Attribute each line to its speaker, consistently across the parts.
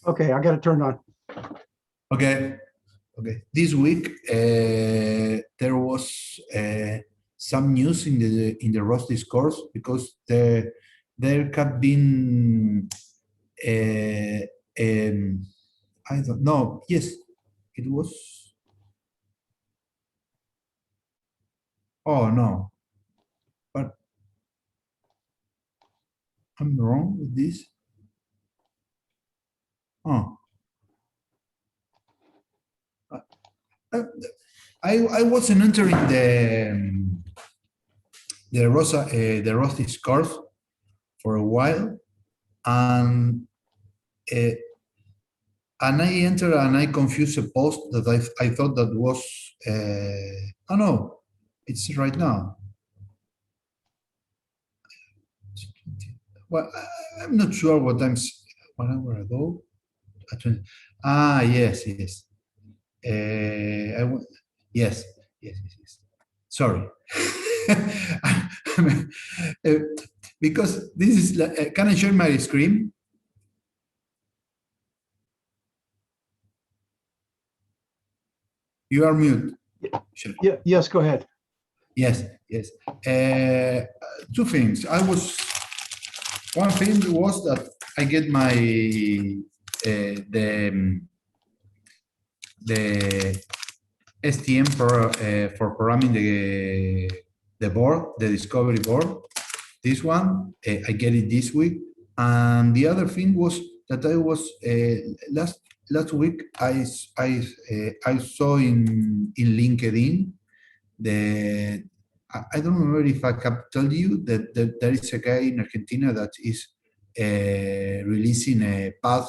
Speaker 1: Okay, I got it turned on.
Speaker 2: Okay. Okay. This week there was some news in the ROS discourse because there have been I don't know. Yes, it was. Oh no, but I'm wrong with this. Oh. I wasn't entering the ROS discourse for a while, and I entered and I confused a post that I thought that was oh no, it's right now. Well, I'm not sure what I'm 1 hour ago. Ah, yes. Yes. Sorry. Because this is, can I share my screen? You are mute.
Speaker 1: Sure. Yeah, yes, go ahead.
Speaker 2: Yes. Two things. One thing was that I get my the STM for programming the board, the discovery board. This one, I get it this week. And the other thing was that I was last week I saw in LinkedIn I don't remember if I have told you that there is a guy in Argentina that is releasing a path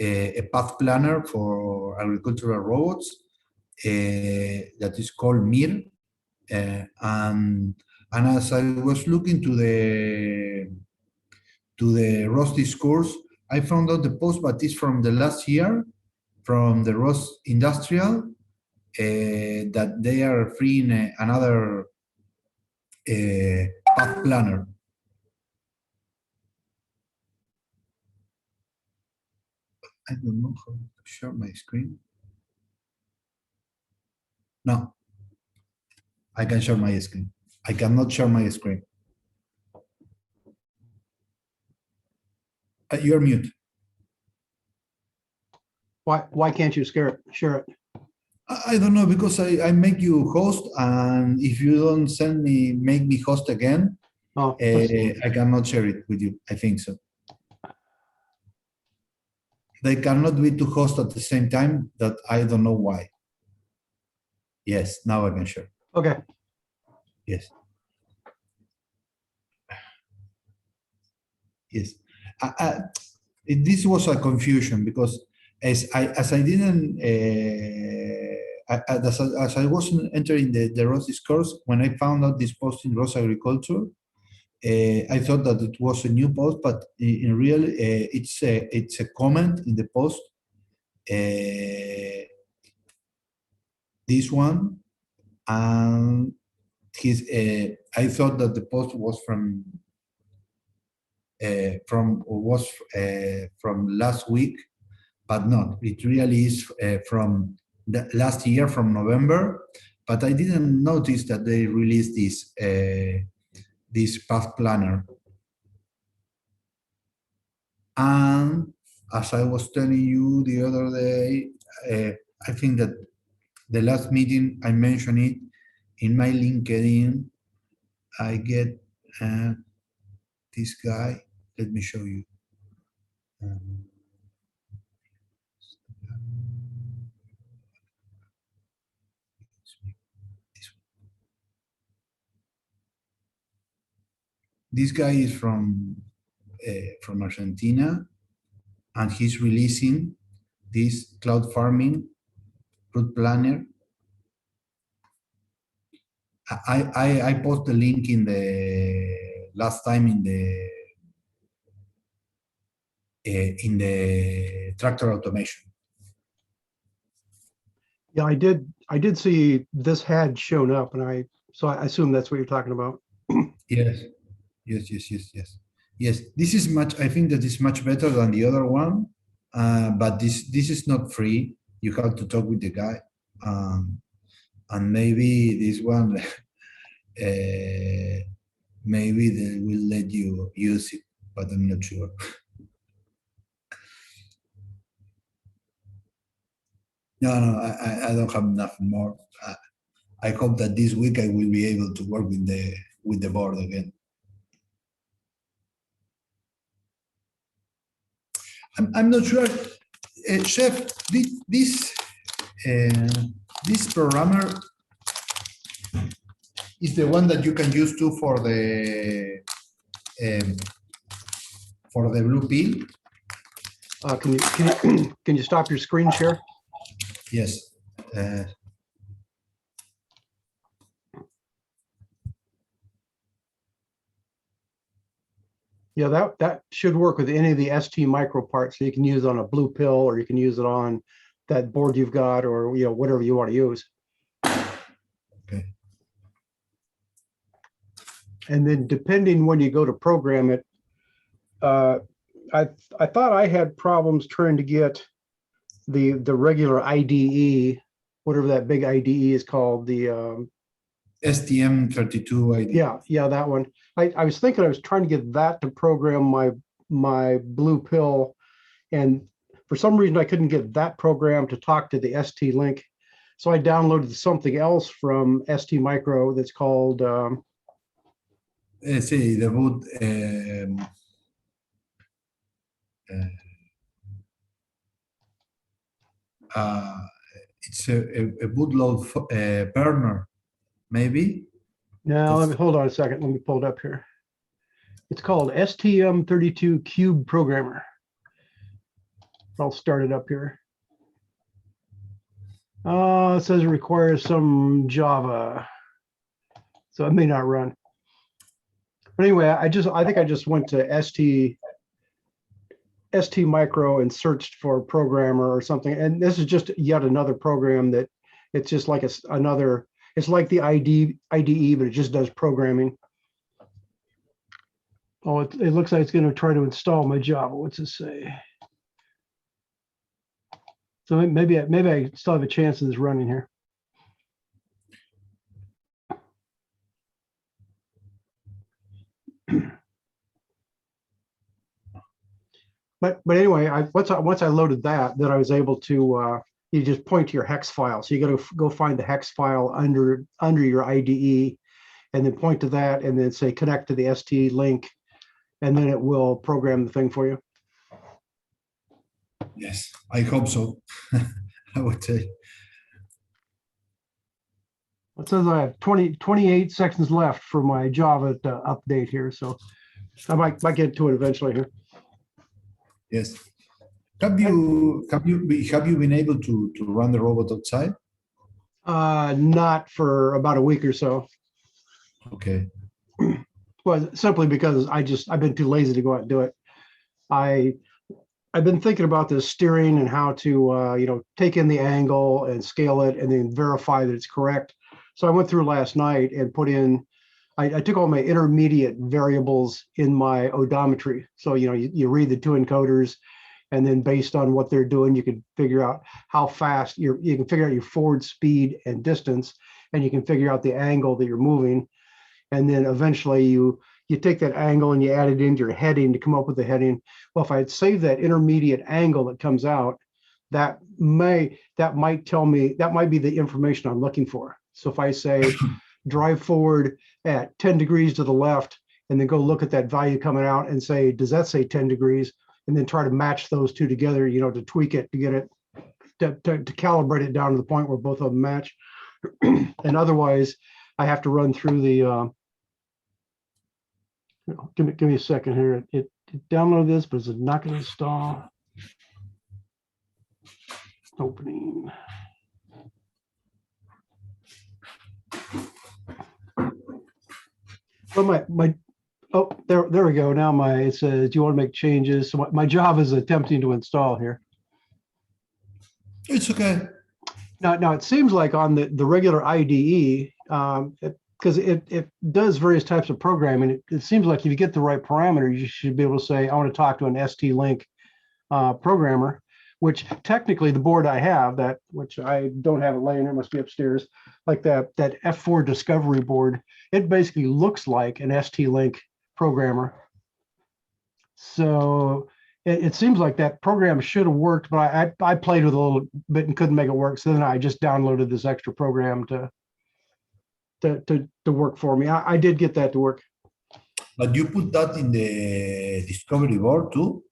Speaker 2: a path planner for agricultural robots that is called MIR. And as I was looking to the ROS discourse, I found out the post, but it's from the last year, from the ROS Industrial, that they are freeing another path planner. I don't know how to share my screen. No, I can share my screen. I cannot share my screen. You're mute.
Speaker 1: Why can't you share it?
Speaker 2: I don't know, because I make you host, and if you don't make me host again, I cannot share it with you. I think so. They cannot be two hosts at the same time. That I don't know why. Yes, now I can share.
Speaker 1: Okay.
Speaker 2: Yes. Yes. This was a confusion because as I didn't as I wasn't entering the ROS discourse, when I found out this post in ROS Agriculture, I thought that it was a new post, but in real, it's a comment in the post. This one, and I thought that the post was from last week, but not. It really is from the last year, from November. But I didn't notice that they released this path planner. And as I was telling you the other day, I think that the last meeting I mentioned it in my LinkedIn. I get this guy. Let me show you. This guy is from Argentina, and he's releasing this cloud farming route planner. I post the link in the last time in the tractor automation.
Speaker 1: Yeah, I did see this had shown up, and so I assume that's what you're talking about.
Speaker 2: Yes. Yes, this is much. I think that is much better than the other one, but this is not free. You have to talk with the guy, and maybe this one, maybe they will let you use it, but I'm not sure. No, I don't have nothing more. I hope that this week I will be able to work with the board again. I'm not sure, Chef. This programmer is the one that you can use too for the blue pill.
Speaker 1: Can you stop your screen share?
Speaker 2: Yes.
Speaker 1: Yeah, that should work with any of the ST micro parts. So you can use it on a blue pill, or you can use it on that board you've got, or whatever you want to use.
Speaker 2: Okay.
Speaker 1: And then depending when you go to program it, I thought I had problems trying to get the regular IDE, whatever that big IDE is called, the
Speaker 2: STM32 ID.
Speaker 1: Yeah, that one. I was thinking I was trying to get that to program my blue pill, and for some reason I couldn't get that program to talk to the ST link. So I downloaded something else from ST Micro that's called
Speaker 2: Sí, the boot. It's a bootload burner, maybe.
Speaker 1: Now, let me hold on a second. Let me pull it up here. It's called STM32 Cube Programmer. I'll start it up here. It says it requires some Java, so it may not run. But anyway, I think I just went to ST Micro and searched for programmer or something. And this is just yet another program that it's just like another. It's like the IDE, but it just does programming. Oh, it looks like it's going to try to install my Java. What's it say? So maybe I still have a chance of this running here. But anyway, once I loaded that, then I was able to. You just point to your hex file. So you got to go find the hex file under your IDE, and then point to that, and then say connect to the ST link, and then it will program the thing for you.
Speaker 2: Yes, I hope so. I would say.
Speaker 1: It says I have 28 seconds left for my Java to update here, so I might get to it eventually here.
Speaker 2: Yes. Have you been able to run the robot outside?
Speaker 1: Not for about a week or so.
Speaker 2: Okay.
Speaker 1: Well, simply because I've been too lazy to go out and do it. I've been thinking about this steering and how to take in the angle and scale it and then verify that it's correct. So I went through last night and put in. I took all my intermediate variables in my odometry. So you read the two encoders. And then based on what they're doing, you can figure out how fast you can figure out your forward speed and distance, and you can figure out the angle that you're moving. And then eventually you take that angle and you add it into your heading to come up with the heading. Well, if I had saved that intermediate angle that comes out, that might tell me, that might be the information I'm looking for. So if I say drive forward at 10 degrees to the left, and then go look at that value coming out and say, does that say 10 degrees? And then try to match those two together, to tweak it, to get it, to calibrate it down to the point where both of them match. And otherwise, I have to run through the, give me a second here. It downloaded this, but it's not going to install. Opening. Well, oh, there we go. Now it says, do you want to make changes? So my Java is attempting to install here.
Speaker 2: It's okay.
Speaker 1: Now it seems like on the regular IDE, because it does various types of programming. It seems like if you get the right parameter, you should be able to say, I want to talk to an ST-Link programmer, which technically the board I have, which I don't have it laying there, must be upstairs, like that F4 discovery board, it basically looks like an ST-Link programmer. So it seems like that program should have worked, but I played with it a little bit and couldn't make it work. So then I just downloaded this extra program to work for me. I did get that to work.
Speaker 2: But you put that in the discovery board too,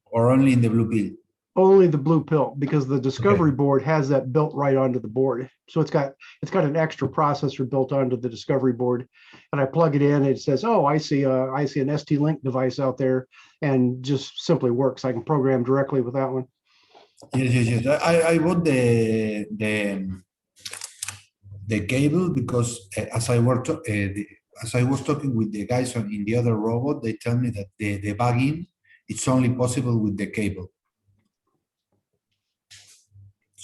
Speaker 2: or only in the blue pill?
Speaker 1: Only the blue pill, because the discovery board has that built right onto the board. So it's got an extra processor built onto the discovery board, and I plug it in. And it says, "Oh, I see an ST-Link device out there," and just simply works. I can program directly with that one.
Speaker 2: Yes. I bought the cable because as I was talking with the guys in the other robot, they tell me that the debugging it's only possible with the cable.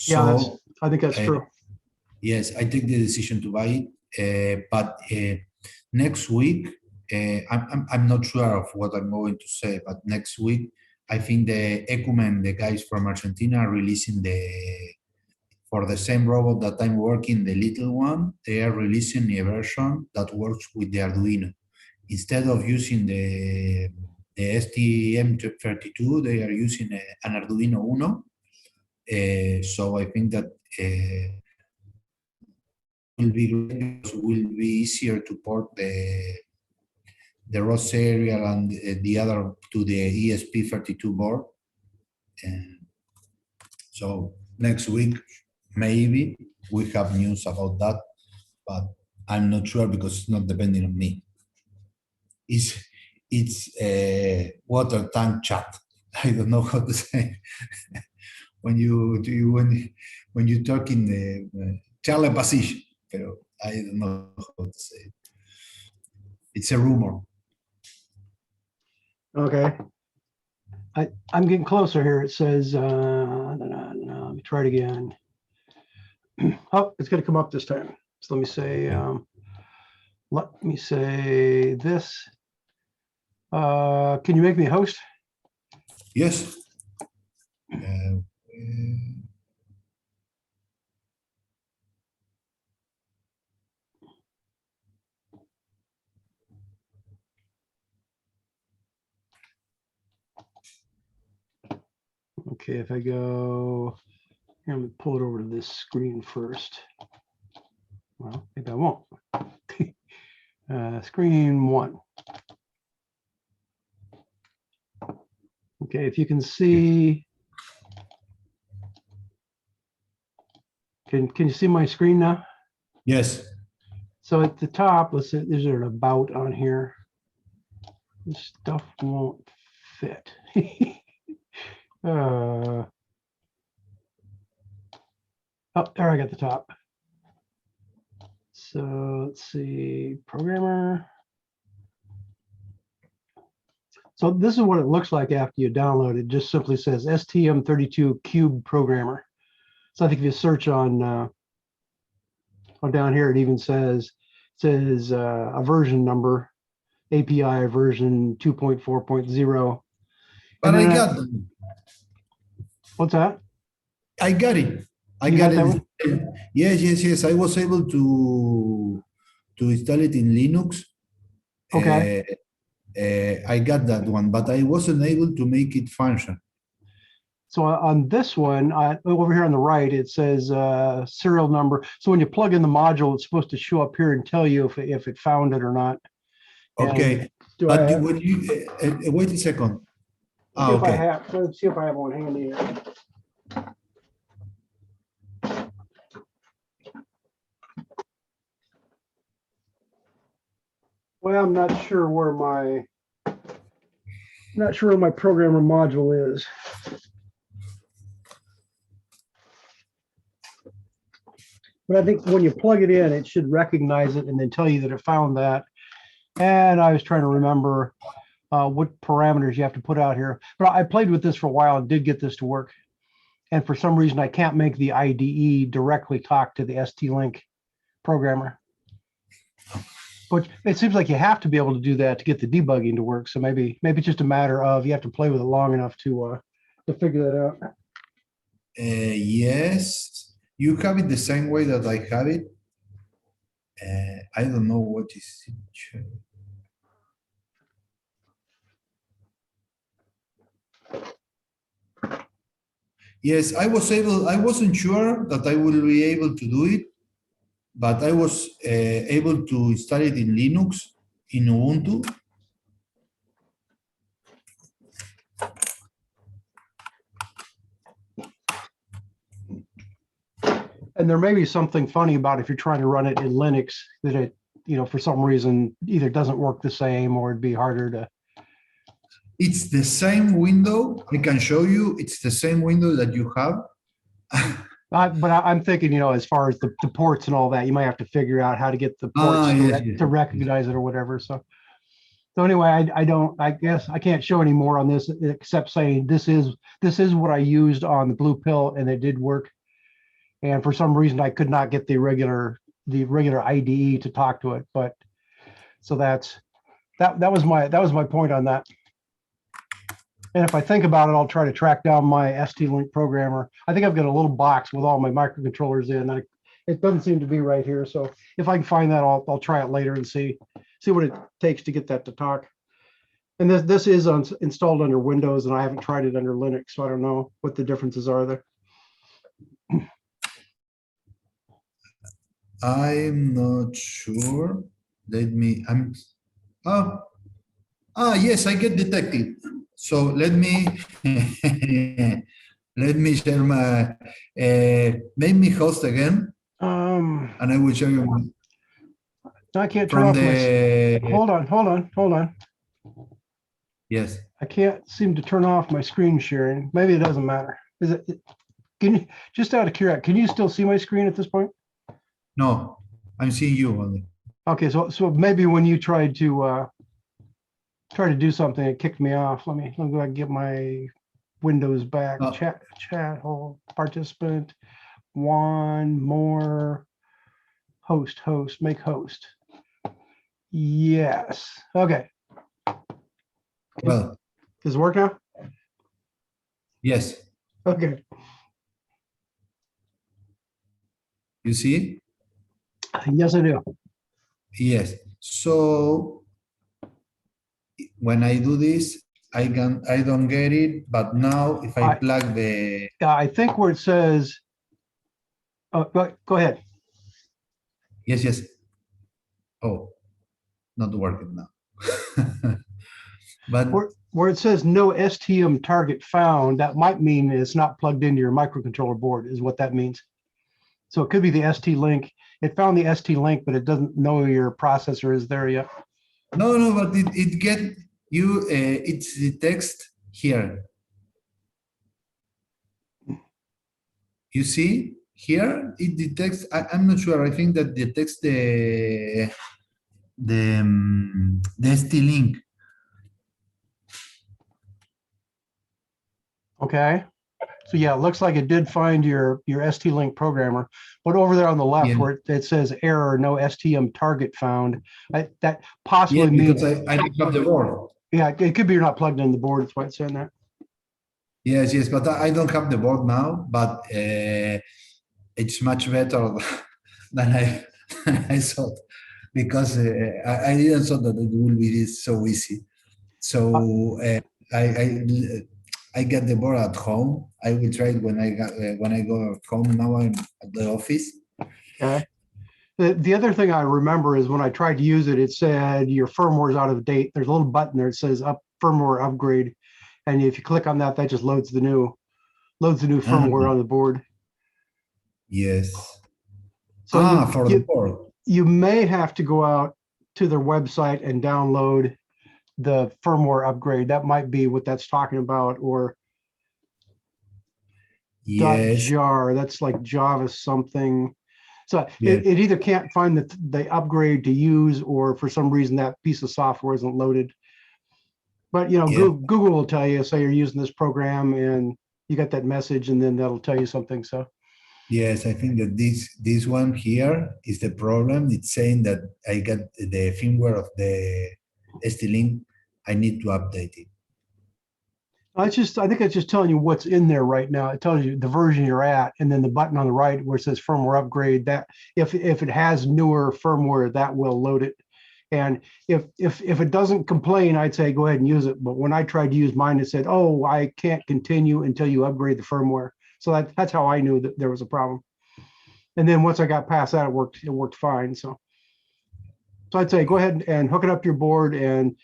Speaker 1: Yeah,
Speaker 2: So
Speaker 1: I think that's true.
Speaker 2: Yes, I take the decision to buy it, but next week I'm not sure of what I'm going to say. But next week I think the Ecumen, the guys from Argentina, are releasing for the same robot that I'm working, the little one. They are releasing a version that works with the Arduino instead of using the STM32. They are using an Arduino Uno. So I think that will be easier to port the ROS serial and the other to the ESP32 board. And so next week maybe we have news about that, but I'm not sure because it's not depending on me. It's a water tank chat. I don't know how to say. when you talk in the telepathy, pero I don't know how to say it. It's a rumor.
Speaker 1: Okay. I'm getting closer here. It says, let me try it again. Oh, it's going to come up this time. So let me say this. Can you make me a host?
Speaker 2: Yes.
Speaker 1: Okay, if I go, I'm going to pull it over to this screen first. Well, maybe I won't. Screen 1. Okay, if you can see, can you see my screen now?
Speaker 2: Yes.
Speaker 1: So at the top, let's say there's an about on here. This stuff won't fit. Oh, there I got the top. So let's see, programmer. So this is what it looks like after you download it. It just simply says STM32 Cube Programmer. So I think if you search on down here, it even says a version number, API version 2.4.0.
Speaker 2: But I got them.
Speaker 1: What's that?
Speaker 2: I got it. I got it. Yes. I was able to install it in Linux.
Speaker 1: Okay.
Speaker 2: I got that one, but I wasn't able to make it function.
Speaker 1: So on this one, over here on the right, it says serial number. So when you plug in the module, it's supposed to show up here and tell you if it found it or not.
Speaker 2: Okay. But when you wait a second. Okay.
Speaker 1: Let's see if I have one handy here. Well, I'm not sure where my programmer module is. But I think when you plug it in, it should recognize it and then tell you that it found that. And I was trying to remember what parameters you have to put out here. But I played with this for a while and did get this to work. And for some reason, I can't make the IDE directly talk to the ST-Link programmer. But it seems like you have to be able to do that to get the debugging to work. So maybe it's just a matter of you have to play with it long enough to figure that out.
Speaker 2: Yes, you have it the same way that I have it. I don't know what is it. Yes, I wasn't sure that I will be able to do it, but I was able to install it in Linux, in Ubuntu.
Speaker 1: And there may be something funny about if you're trying to run it in Linux that it, for some reason either doesn't work the same or it'd be harder to.
Speaker 2: It's the same window. I can show you. It's the same window that you have.
Speaker 1: But I'm thinking, as far as the ports and all that, you might have to figure out how to get the ports to recognize it or whatever. So anyway, I guess I can't show any more on this except saying this is what I used on the blue pill and it did work. And for some reason, I could not get the regular IDE to talk to it. But so that was my point on that. And if I think about it, I'll try to track down my ST-Link programmer. I think I've got a little box with all my microcontrollers in. It doesn't seem to be right here. So if I can find that, I'll try it later and see what it takes to get that to talk. And this is installed under Windows, and I haven't tried it under Linux, so I don't know what the differences are there.
Speaker 2: I'm not sure. Yes, I get detected. So let me share my make me host again. And I will show you.
Speaker 1: I can't turn off my. Hold on.
Speaker 2: Yes.
Speaker 1: I can't seem to turn off my screen sharing. Maybe it doesn't matter. Is it? Can you, just out of curiosity, can you still see my screen at this point?
Speaker 2: No, I'm seeing you only.
Speaker 1: Okay, so maybe when you tried to do something, it kicked me off. Let me go ahead and get my Windows back. Chat hole, participant, Juan, more, host, make host. Yes. Okay.
Speaker 2: Well,
Speaker 1: does it work now?
Speaker 2: Yes.
Speaker 1: Okay.
Speaker 2: You see?
Speaker 1: Yes, I do.
Speaker 2: Yes. So when I do this, I don't get it, but now if I plug the.
Speaker 1: I think where it says. Oh, go ahead.
Speaker 2: Yes. Oh, not working now. But
Speaker 1: where it says no STM target found, that might mean it's not plugged into your microcontroller board, is what that means. So it could be the ST-Link. It found the ST-Link, but it doesn't know your processor is there yet.
Speaker 2: No, but it get you. It's the text here. You see here it detects. I'm not sure. I think that detects the ST-Link.
Speaker 1: Okay. So yeah, it looks like it did find your ST-Link programmer, but over there on the left where it says error, no STM target found, that possibly means
Speaker 2: because I don't have the board.
Speaker 1: Yeah, it could be you're not plugged in the board. That's why it's saying that.
Speaker 2: Yes, but I don't have the board now. But it's much better than I thought, because I didn't thought that it will be so easy. So I get the board at home. I will try it when I go at home. Now I'm at the office.
Speaker 1: Okay. The other thing I remember is when I tried to use it, it said your firmware is out of date. There's a little button there that says firmware upgrade, and if you click on that, that just loads the new firmware on the board.
Speaker 2: Yes.
Speaker 1: So
Speaker 2: for the board.
Speaker 1: You may have to go out to their website and download the firmware upgrade. That might be what that's talking about, or .jar. That's like Java something. So it either can't find the upgrade to use, or for some reason that piece of software isn't loaded. But Google will tell you, say you're using this program and you got that message, and then that'll tell you something. So
Speaker 2: Yes, I think that this one here is the problem. It's saying that I got the firmware of the ST-Link. I need to update it.
Speaker 1: I think it's just telling you what's in there right now. It tells you the version you're at, and then the button on the right where it says firmware upgrade, that if it has newer firmware, that will load it. And if it doesn't complain, I'd say go ahead and use it. But when I tried to use mine, it said, oh, I can't continue until you upgrade the firmware. So that's how I knew that there was a problem. And then once I got past that, it worked fine. So I'd say go ahead and hook it up to your board and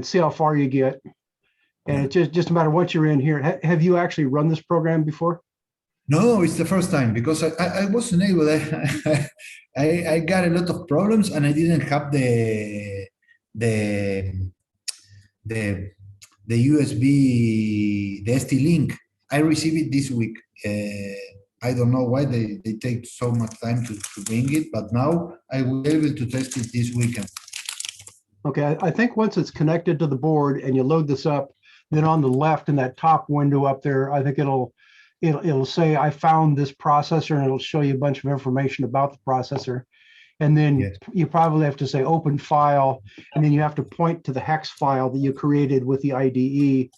Speaker 1: see how far you get. And it's just a matter of what you're in here. Have you actually run this program before?
Speaker 2: No, it's the first time because I wasn't able. I got a lot of problems and I didn't have the USB, the ST-Link. I received it this week. I don't know why they take so much time to bring it, but now I will be able to test it this weekend.
Speaker 1: Okay, I think once it's connected to the board and you load this up, then on the left in that top window up there, I think it'll say I found this processor, and it'll show you a bunch of information about the processor. And then
Speaker 2: Yes.
Speaker 1: you probably have to say open file, and then you have to point to the hex file that you created with the IDE,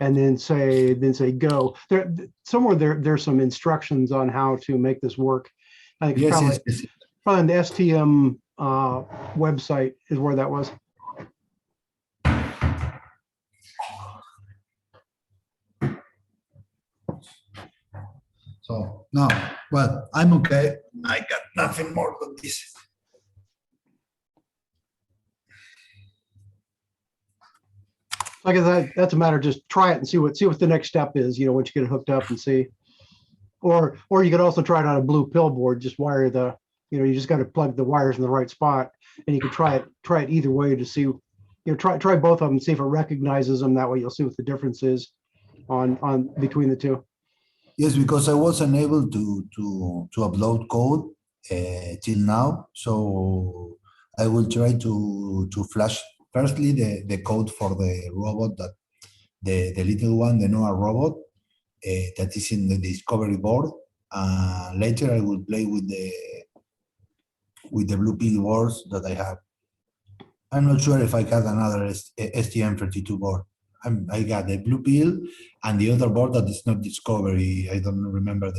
Speaker 1: and then say go. There's some instructions on how to make this work. I think it's
Speaker 2: Yes.
Speaker 1: probably on the STM website is where that was.
Speaker 2: So no, well, I'm okay. I got nothing more than this.
Speaker 1: Like I said, that's a matter of just try it and see what the next step is, once you get it hooked up and see. Or you could also try it on a blue pill board, just wire you just got to plug the wires in the right spot, and you can try it either way to see, try both of them, see if it recognizes them. That way you'll see what the difference is on between the two.
Speaker 2: Yes, because I wasn't able to upload code till now, so I will try to flash firstly the code for the robot, that the little one, the NOAA robot that is in the discovery board. Later I will play with the blue pill boards that I have. I'm not sure if I got another STM32 board. I got the blue pill and the other board that is not discovery. I don't remember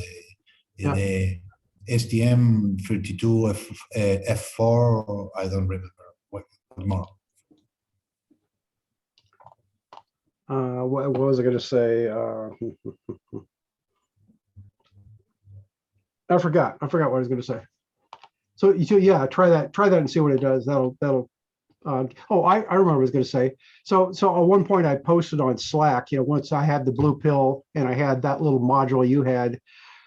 Speaker 2: the STM32 F4. I don't remember what more.
Speaker 1: What was I going to say? I forgot what I was going to say. So yeah, try that and see what it does. That'll I remember what I was going to say. So at one point I posted on Slack, once I had the blue pill and I had that little module you had,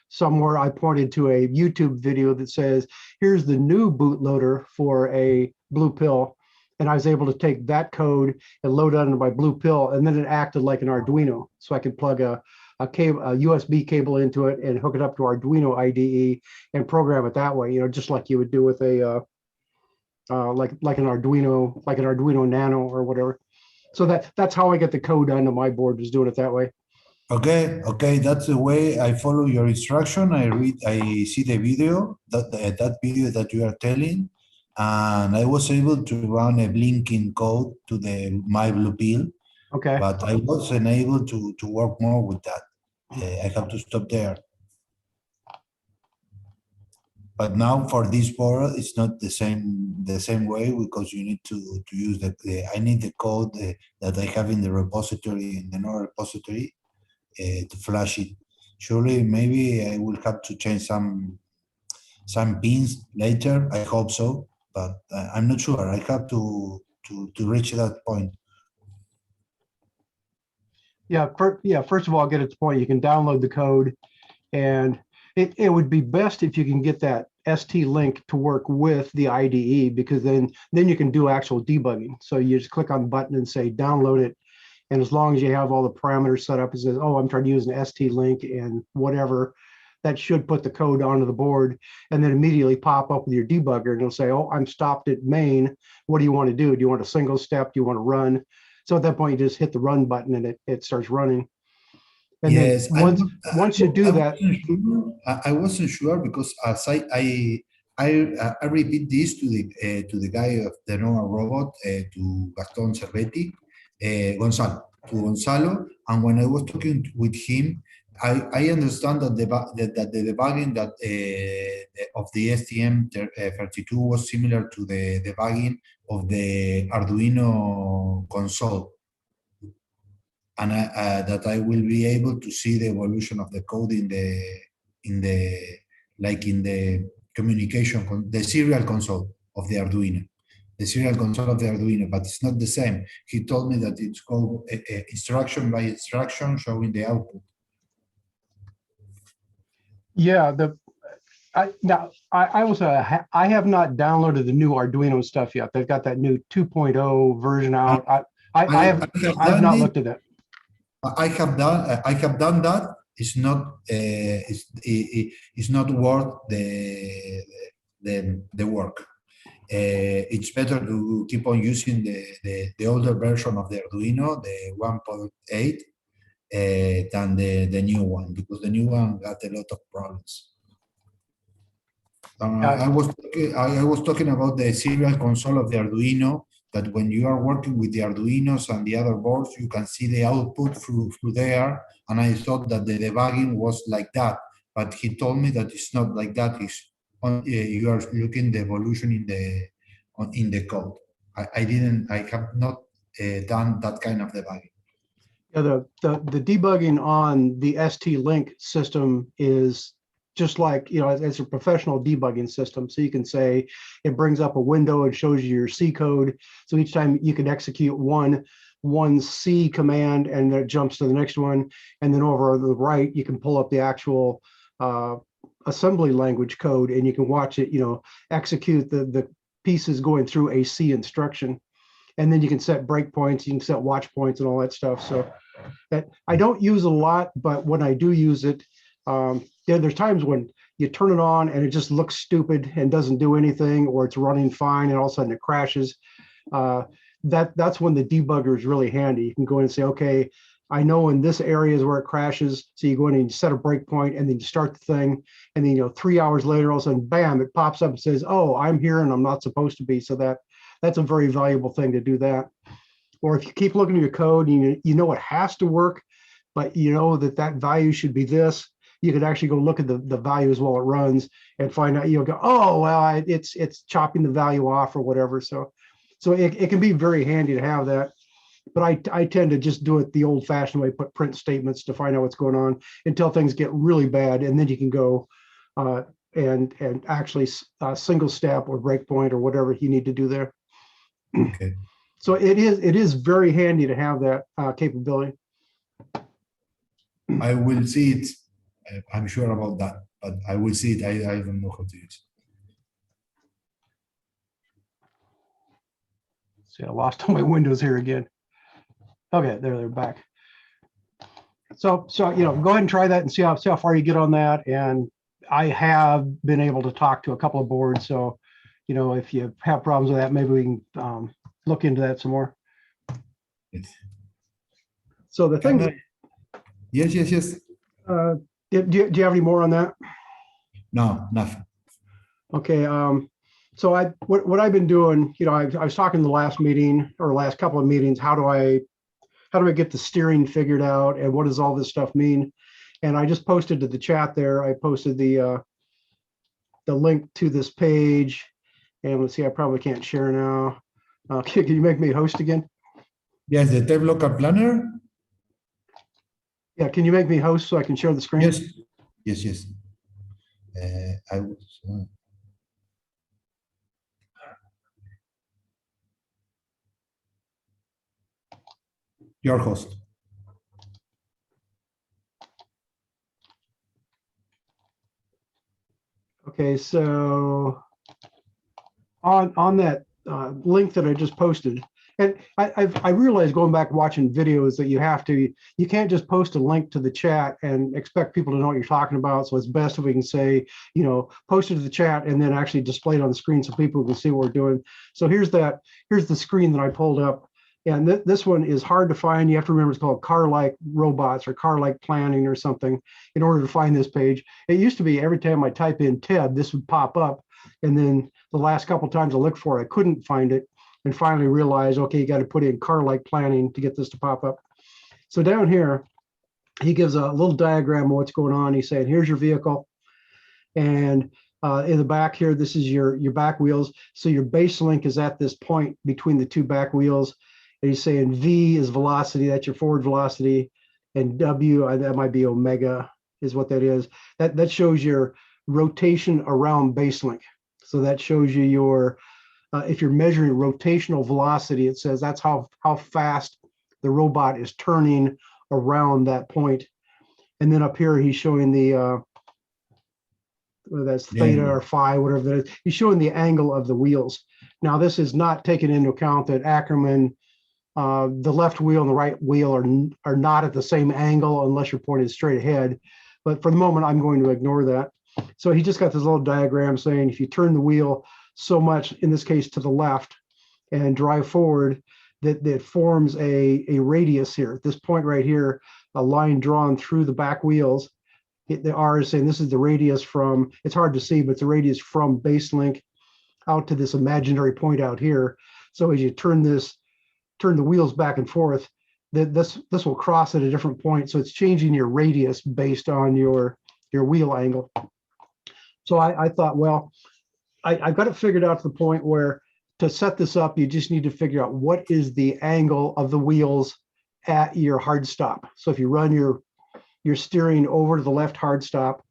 Speaker 1: somewhere I pointed to a YouTube video that says, here's the new bootloader for a blue pill. And I was able to take that code and load it onto my blue pill, and then it acted like an Arduino. So I could plug a USB cable into it and hook it up to Arduino IDE and program it that way, just like you would do with a like an Arduino Nano or whatever. So that's how I get the code onto my board, is doing it that way.
Speaker 2: Okay, that's the way I follow your instruction. I see the video, that video that you are telling, and I was able to run a blinking code to my blue pill.
Speaker 1: Okay.
Speaker 2: But I wasn't able to work more with that. I have to stop there. But now for this board, it's not the same way, because you need to use I need the code that I have in the repository, in the node repository, to flash it. Surely, maybe I will have to change some pins later. I hope so, but I'm not sure. I have to reach that point.
Speaker 1: Yeah, first of all, get it to the point you can download the code, and it would be best if you can get that ST-Link to work with the IDE, because then you can do actual debugging. So you just click on the button and say download it, and as long as you have all the parameters set up, it says, oh, I'm trying to use an ST-Link and whatever, that should put the code onto the board, and then immediately pop up with your debugger, and it'll say, oh, I'm stopped at main. What do you want to do? Do you want a single step? Do you want to run? So at that point, you just hit the run button and it starts running. And then
Speaker 2: Yes, I, was-
Speaker 1: once you do
Speaker 2: I
Speaker 1: that,
Speaker 2: wasn't sure. I wasn't sure because as I repeat this to the guy of the normal robot to Gaston Cervetti, to Gonzalo, and when I was talking with him, I understand that that the debugging that of the STM32 was similar to the debugging of the Arduino console, and that I will be able to see the evolution of the code in the communication, the serial console of the Arduino, but it's not the same. He told me that it's called instruction by instruction, showing the output.
Speaker 1: yeah, I have not downloaded the new Arduino stuff yet. They've got that new 2.0 version out. I have not looked at that.
Speaker 2: I have done that. It's not it's not worth the work. It's better to keep on using the older version of the Arduino, the 1.8, than the new one, because the new one got a lot of problems. I was talking about the serial console of the Arduino, that when you are working with the Arduinos and the other boards, you can see the output through there. And I thought that the debugging was like that, but he told me that it's not like that. It's you are looking the evolution in the code. I have not done that kind of debugging.
Speaker 1: Yeah, the debugging on the ST-Link system is just like, it's a professional debugging system. So you can say it brings up a window and shows you your C code. So each time you can execute one C command and then it jumps to the next one. And then over on the right, you can pull up the actual assembly language code and you can watch it, execute the pieces going through a C instruction. And then you can set breakpoints, you can set watch points and all that stuff. So that I don't use a lot, but when I do use it, there's times when you turn it on and it just looks stupid and doesn't do anything, or it's running fine and all of a sudden it crashes. That's when the debugger is really handy. You can go in and say, okay, I know in this area is where it crashes. So you go in and you set a breakpoint and then you start the thing. And then, 3 hours later, all of a sudden, bam, it pops up and says, oh, I'm here and I'm not supposed to be. So that's a very valuable thing to do that. Or if you keep looking at your code, and you know it has to work, but you know that value should be this, you could actually go look at the values while it runs and find out, go, oh, well, it's chopping the value off or whatever. So it can be very handy to have that. But I tend to just do it the old fashioned way, put print statements to find out what's going on until things get really bad. And then you can go and actually single step or breakpoint or whatever you need to do there.
Speaker 2: Okay.
Speaker 1: So it is very handy to have that capability.
Speaker 2: I will see it. I'm sure about that, but I will see it. I don't know how to use it.
Speaker 1: See, I lost all my windows here again. Okay, they're back. So go ahead and try that and see how far you get on that. And I have been able to talk to a couple of boards. So, if you have problems with that, maybe we can look into that some more.
Speaker 2: Yes.
Speaker 1: So the thing.
Speaker 2: Yes.
Speaker 1: Do you have any more on that?
Speaker 2: No, nothing.
Speaker 1: Okay. So what I've been doing, I was talking in the last meeting or last couple of meetings, how do I get the steering figured out and what does all this stuff mean? And I just posted to the chat there. I posted the link to this page, and let's see, I probably can't share now. Can you make me host again?
Speaker 2: Yes, the tab local planner.
Speaker 1: Yeah, can you make me host so I can share the screen?
Speaker 2: Yes. I was. Your host.
Speaker 1: Okay, so on that link that I just posted, and I realized going back watching videos that you can't just post a link to the chat and expect people to know what you're talking about. So it's best if we can say, post it to the chat and then actually display it on the screen so people can see what we're doing. So here's the screen that I pulled up, And this one is hard to find. You have to remember it's called car-like robots or car-like planning or something in order to find this page. It used to be every time I type in TEB, this would pop up. And then the last couple of times I looked for it, I couldn't find it, and finally realized, okay, you got to put in car-like planning to get this to pop up. So down here, he gives a little diagram of what's going on. He's saying, here's your vehicle. And in the back here, this is your back wheels. So your base link is at this point between the two back wheels. And he's saying V is velocity, that's your forward velocity. And W, that might be omega, is what that is. That shows your rotation around base link. So that shows you your, if you're measuring rotational velocity, it says that's how fast the robot is turning around that point. And then up here, he's showing the, that's theta or phi, whatever that is. He's showing the angle of the wheels. Now, this is not taking into account that Ackerman, the left wheel and the right wheel are not at the same angle unless you're pointed straight ahead. But for the moment, I'm going to ignore that. So he just got this little diagram saying if you turn the wheel so much, in this case to the left, and drive forward, that forms a radius here. At this point right here, a line drawn through the back wheels. The R is saying this is the radius from, it's hard to see, but it's the radius from base link out to this imaginary point out here. So as you turn the wheels back and forth, this will cross at a different point. So it's changing your radius based on your wheel angle. So I thought, well, I've got it figured out to the point where to set this up, you just need to figure out what is the angle of the wheels at your hard stop. So if you run your steering over to the left hard stop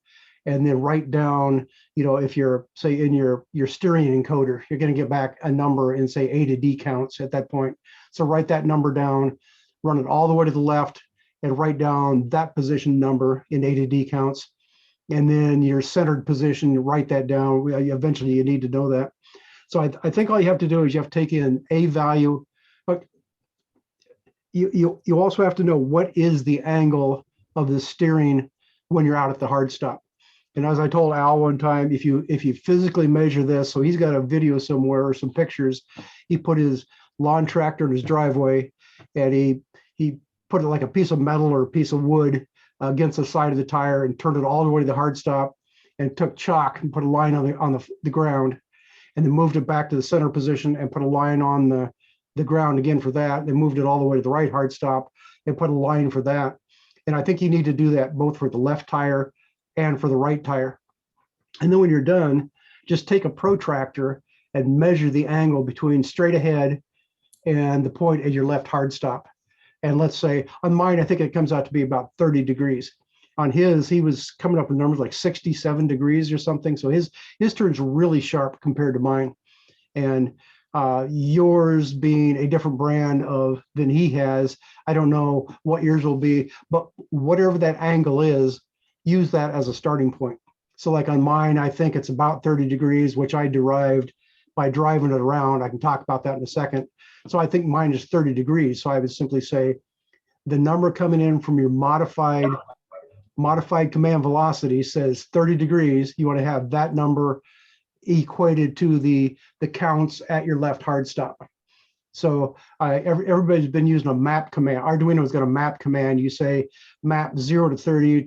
Speaker 1: and then write down, if you're say in your steering encoder, you're going to get back a number in say A to D counts at that point. So write that number down, run it all the way to the left and write down that position number in A to D counts. And then your centered position, write that down. Eventually you need to know that. So I think all you have to do is you have to take in a value, but you also have to know what is the angle of the steering when you're out at the hard stop. And as I told Al one time, if you physically measure this, so he's got a video somewhere or some pictures, he put his lawn tractor in his driveway and he put it like a piece of metal or a piece of wood against the side of the tire and turned it all the way to the hard stop and took chalk and put a line on the ground and then moved it back to the center position and put a line on the ground again for that. Then moved it all the way to the right hard stop and put a line for that. And I think you need to do that both for the left tire and for the right tire. And then when you're done, just take a protractor and measure the angle between straight ahead and the point at your left hard stop. And let's say on mine, I think it comes out to be about 30 degrees. On his, he was coming up with numbers like 67 degrees or something. So his turn's really sharp compared to mine. And yours being a different brand than he has, I don't know what yours will be, but whatever that angle is, use that as a starting point. So like on mine, I think it's about 30 degrees, which I derived by driving it around. I can talk about that in a second. So I think mine is 30 degrees. So I would simply say the number coming in from your modified command velocity says 30 degrees. You want to have that number equated to the counts at your left hard stop. So everybody's been using a map command. Arduino's got a map command. You say map 0 to 30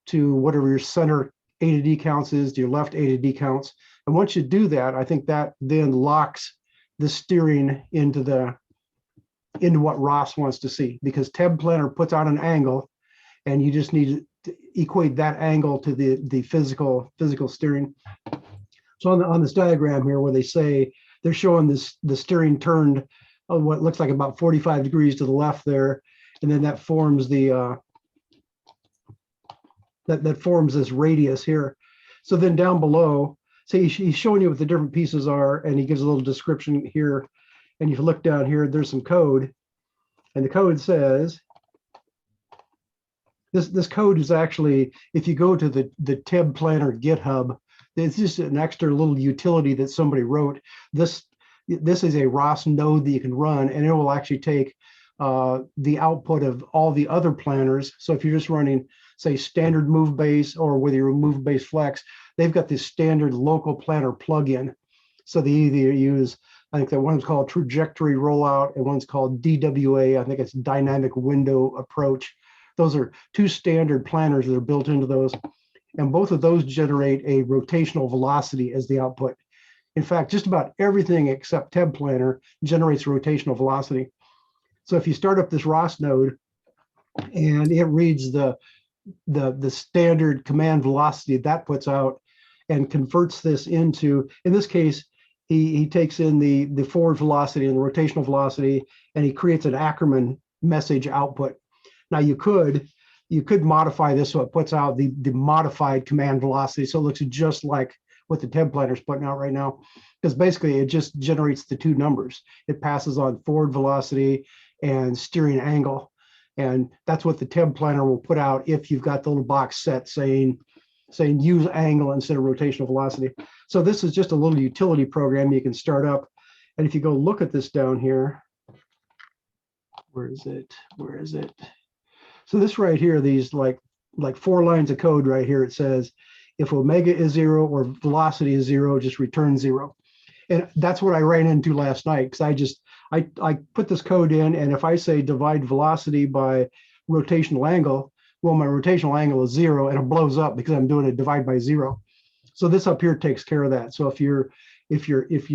Speaker 1: to whatever your center A to D counts is, to your left A to D counts. And once you do that, I think that then locks the steering into what ROS wants to see, because TEB Planner puts out an angle and you just need to equate that angle to the physical steering. So on this diagram here, where they say they're showing the steering turned what looks like about 45 degrees to the left there, and then that forms that forms this radius here. So then down below, so he's showing you what the different pieces are, and he gives a little description here. And if you look down here, there's some code, and the code says, this code is actually, if you go to the TEB Planner GitHub, it's just an extra little utility that somebody wrote. This is a ROS node that you can run, and it will actually take the output of all the other planners. So if you're just running, say, standard move base, or whether you're move base flex, they've got this standard local planner plugin. So they either use I think that one's called trajectory rollout and one's called DWA. I think it's dynamic window approach. Those are two standard planners that are built into those. And both of those generate a rotational velocity as the output. In fact, just about everything except Teb Planner generates rotational velocity. So if you start up this ROS node and it reads the standard command velocity that puts out and converts this into, in this case, he takes in the forward velocity and the rotational velocity, and he creates an Ackermann message output. Now you could modify this so it puts out the modified command velocity, so it looks just like what the Teb Planner is putting out right now, because basically it just generates the two numbers. It passes on forward velocity and steering angle, and that's what the Teb Planner will put out if you've got the little box set saying use angle instead of rotational velocity. So this is just a little utility program you can start up. And if you go look at this down here, where is it? So this right here, these like 4 lines of code right here, it says, if omega is 0 or velocity is 0, just return 0. And that's what I ran into last night, because I put this code in, and if I say divide velocity by rotational angle, well, my rotational angle is 0 and it blows up because I'm doing a divide by 0. So this up here takes care of that. So if you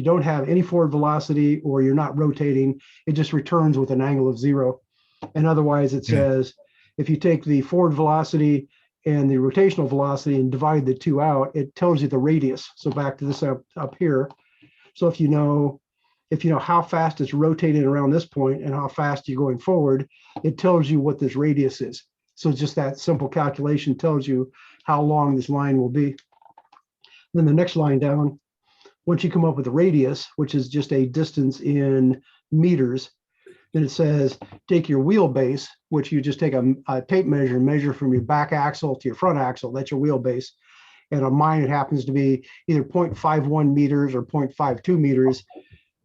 Speaker 1: don't have any forward velocity or you're not rotating, it just returns with an angle of 0. And otherwise it says, if you take the forward velocity and the rotational velocity and divide the two out, it tells you the radius. So back to this up here. So if you know how fast it's rotating around this point and how fast you're going forward, it tells you what this radius is. So just that simple calculation tells you how long this line will be. Then the next line down, once you come up with the radius, which is just a distance in meters, then it says take your wheelbase, which you just take a tape measure from your back axle to your front axle. That's your wheelbase. And on mine, it happens to be either 0.51 meters or 0.52 meters.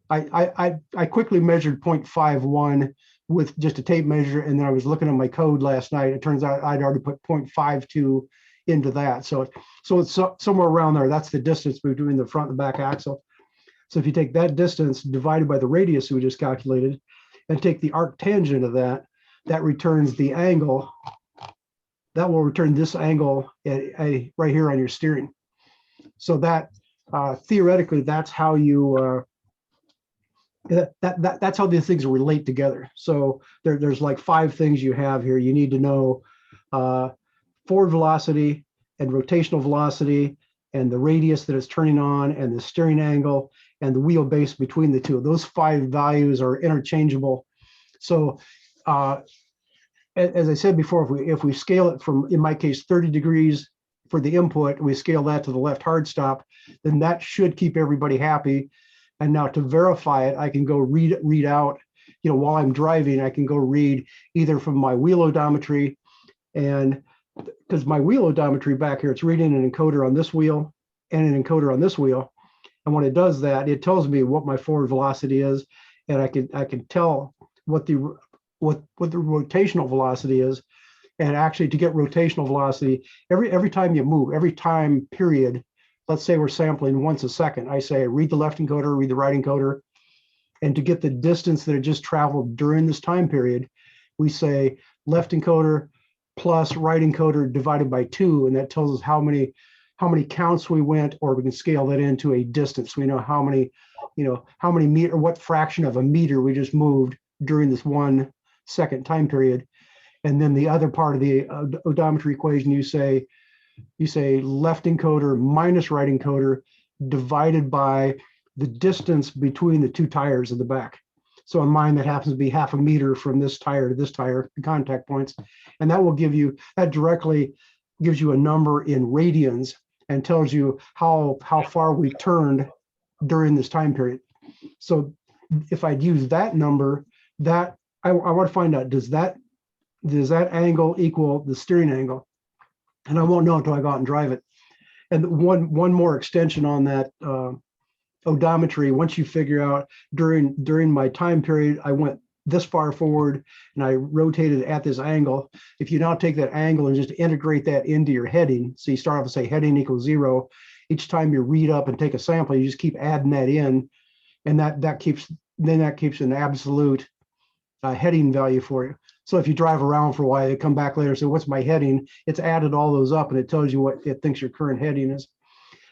Speaker 1: I quickly measured 0.51 with just a tape measure, and then I was looking at my code last night. It turns out I'd already put 0.52 into that. So it's somewhere around there. That's the distance between the front and the back axle. So if you take that distance divided by the radius we just calculated and take the arc tangent of that, that returns the angle. That will return this angle right here on your steering. So that theoretically, that's how you that's how these things relate together. So there's like 5 things you have here. You need to know forward velocity and rotational velocity and the radius that it's turning on and the steering angle and the wheelbase between the two. Those 5 values are interchangeable. So as I said before, if we scale it from, in my case, 30 degrees for the input, we scale that to the left hard stop, then that should keep everybody happy. And now to verify it, I can go read out, while I'm driving, I can go read either from my wheel odometry, and because my wheel odometry back here, it's reading an encoder on this wheel and an encoder on this wheel. And when it does that, it tells me what my forward velocity is, and I can tell what the rotational velocity is. And actually, to get rotational velocity, every time you move, every time period, let's say we're sampling once a second, I say read the left encoder, read the right encoder, and to get the distance that it just traveled during this time period, we say left encoder plus right encoder divided by 2, and that tells us how many counts we went, or we can scale that into a distance. We know how many meter, what fraction of a meter we just moved during this 1 second time period. And then the other part of the odometry equation, you say left encoder minus right encoder divided by the distance between the 2 tires in the back. So on mine, that happens to be half a meter from this tire to this tire, the contact points. And that directly gives you a number in radians and tells you how far we turned during this time period. So if I'd use that number, that I want to find out, does that angle equal the steering angle? And I won't know until I go out and drive it. And one more extension on that odometry, once you figure out during my time period, I went this far forward and I rotated at this angle. If you now take that angle and just integrate that into your heading, so you start off and say heading equals 0, each time you read up and take a sample, you just keep adding that in, and that keeps an absolute heading value for you. So if you drive around for a while, you come back later and say, what's my heading? It's added all those up and it tells you what it thinks your current heading is.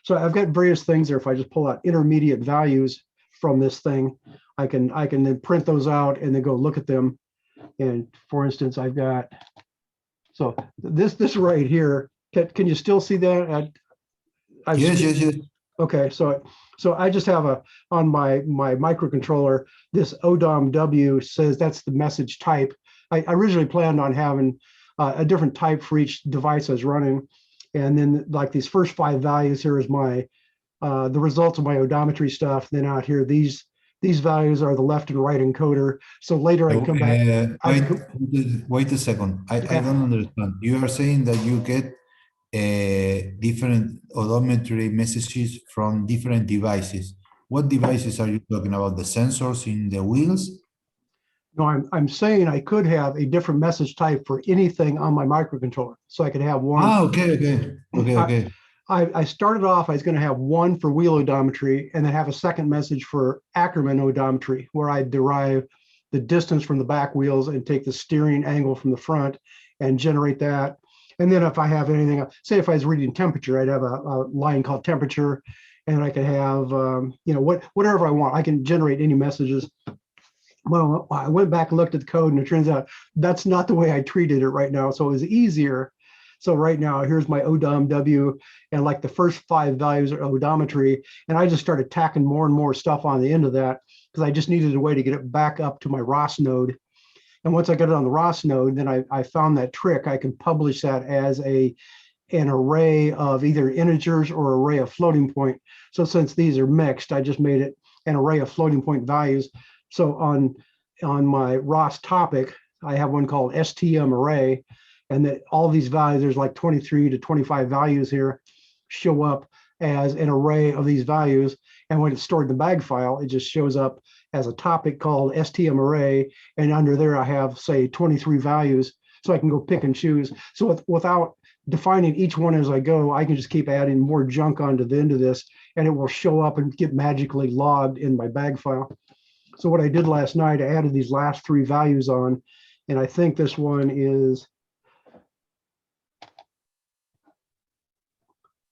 Speaker 1: So I've got various things there. If I just pull out intermediate values from this thing, I can then print those out and then go look at them. And for instance, I've got, so this right here, can you still see that?
Speaker 2: Yes.
Speaker 1: Okay, so I just have on my microcontroller, this ODOM-W says that's the message type. I originally planned on having a different type for each device I was running. And then like these first 5 values here is my the results of my odometry stuff. Then out here, these values are the left and right encoder. So later I come back.
Speaker 2: Wait a second. I
Speaker 1: Yeah.
Speaker 2: don't understand. You are saying that you get different odometry messages from different devices. What devices are you talking about? The sensors in the wheels?
Speaker 1: No, I'm saying I could have a different message type for anything on my microcontroller. So I could have one.
Speaker 2: Okay.
Speaker 1: I started off, I was going to have one for wheel odometry and then have a second message for Ackerman odometry, where I derive the distance from the back wheels and take the steering angle from the front and generate that. And then if I have anything, say if I was reading temperature, I'd have a line called temperature, and I could have, whatever I want. I can generate any messages. Well, I went back and looked at the code, and it turns out that's not the way I treated it right now. So it was easier. So right now, here's my ODOM-W, and like the first 5 values are odometry, and I just started tacking more and more stuff on the end of that because I just needed a way to get it back up to my ROS node. And once I got it on the ROS node, then I found that trick. I can publish that as an array of either integers or array of floating point. So since these are mixed, I just made it an array of floating point values. So on my ROS topic, I have one called STM array, and that all these values, there's like 23 to 25 values here, show up as an array of these values. And when it's stored in the bag file, it just shows up as a topic called STM array. And under there, I have, say, 23 values. So I can go pick and choose. So without defining each one as I go, I can just keep adding more junk onto the end of this, and it will show up and get magically logged in my bag file. So what I did last night, I added these last 3 values on, and I think this one is,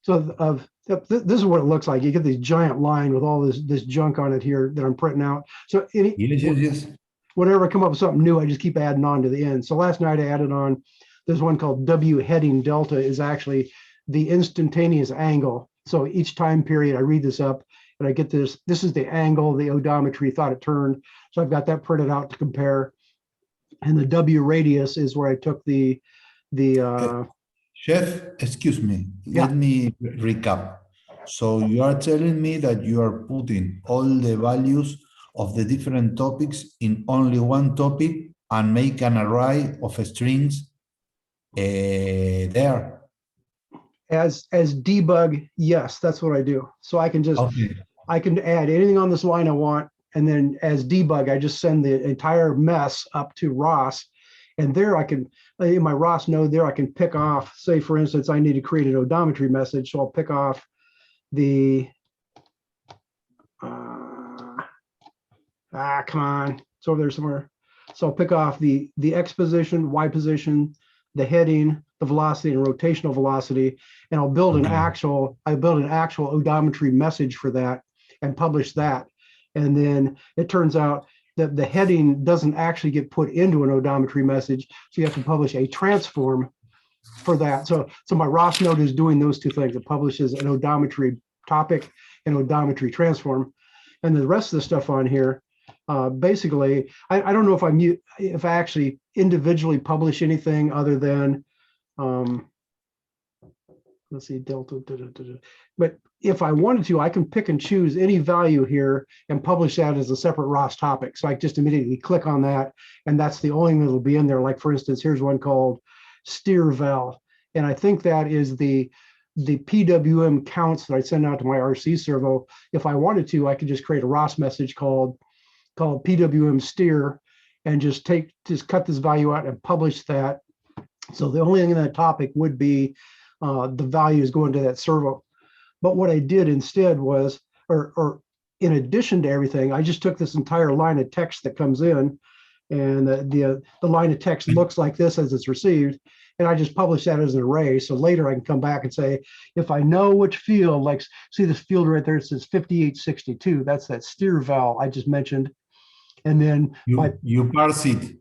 Speaker 1: so this is what it looks like. You get these giant line with all this junk on it here that I'm printing out. So
Speaker 2: Yes.
Speaker 1: Whenever I come up with something new, I just keep adding on to the end. So last night I added on, there's one called W heading delta is actually the instantaneous angle. So each time period I read this up and I get this is the angle the odometry thought it turned. So I've got that printed out to compare. And the W radius is where I took the
Speaker 2: Chef, excuse me,
Speaker 1: Yeah.
Speaker 2: Let me recap. So you are telling me that you are putting all the values of the different topics in only one topic and make an array of strings there.
Speaker 1: As debug, yes, that's what I do. So I can just,
Speaker 2: Okay.
Speaker 1: I can add anything on this line I want. And then as debug, I just send the entire mess up to ROS. And there I can, in my ROS node there, I can pick off, say, for instance, I need to create an odometry message. So I'll pick off the, come on, it's over there somewhere. So I'll pick off the X position, Y position, the heading, the velocity and rotational velocity, and I'll build an actual odometry message for that and publish that. And then it turns out that the heading doesn't actually get put into an odometry message. So you have to publish a transform for that. So my ROS node is doing those 2 things. It publishes an odometry topic and odometry transform. And the rest of the stuff on here, basically, I don't know if I actually individually publish anything other than, let's see, delta, but if I wanted to, I can pick and choose any value here and publish that as a separate ROS topic. So I just immediately click on that, and that's the only thing that'll be in there. Like, for instance, here's one called steer val, and I think that is the PWM counts that I send out to my RC servo. If I wanted to, I could just create a ROS message called PWM steer and just cut this value out and publish that. So the only thing in that topic would be the values going to that servo. But what I did instead was, or in addition to everything, I just took this entire line of text that comes in, and the line of text looks like this as it's received, and I just publish that as an array. So later I can come back and say, if I know which field, like see this field right there, it says 5862, that's that steer valve I just mentioned. And then
Speaker 2: you parse it.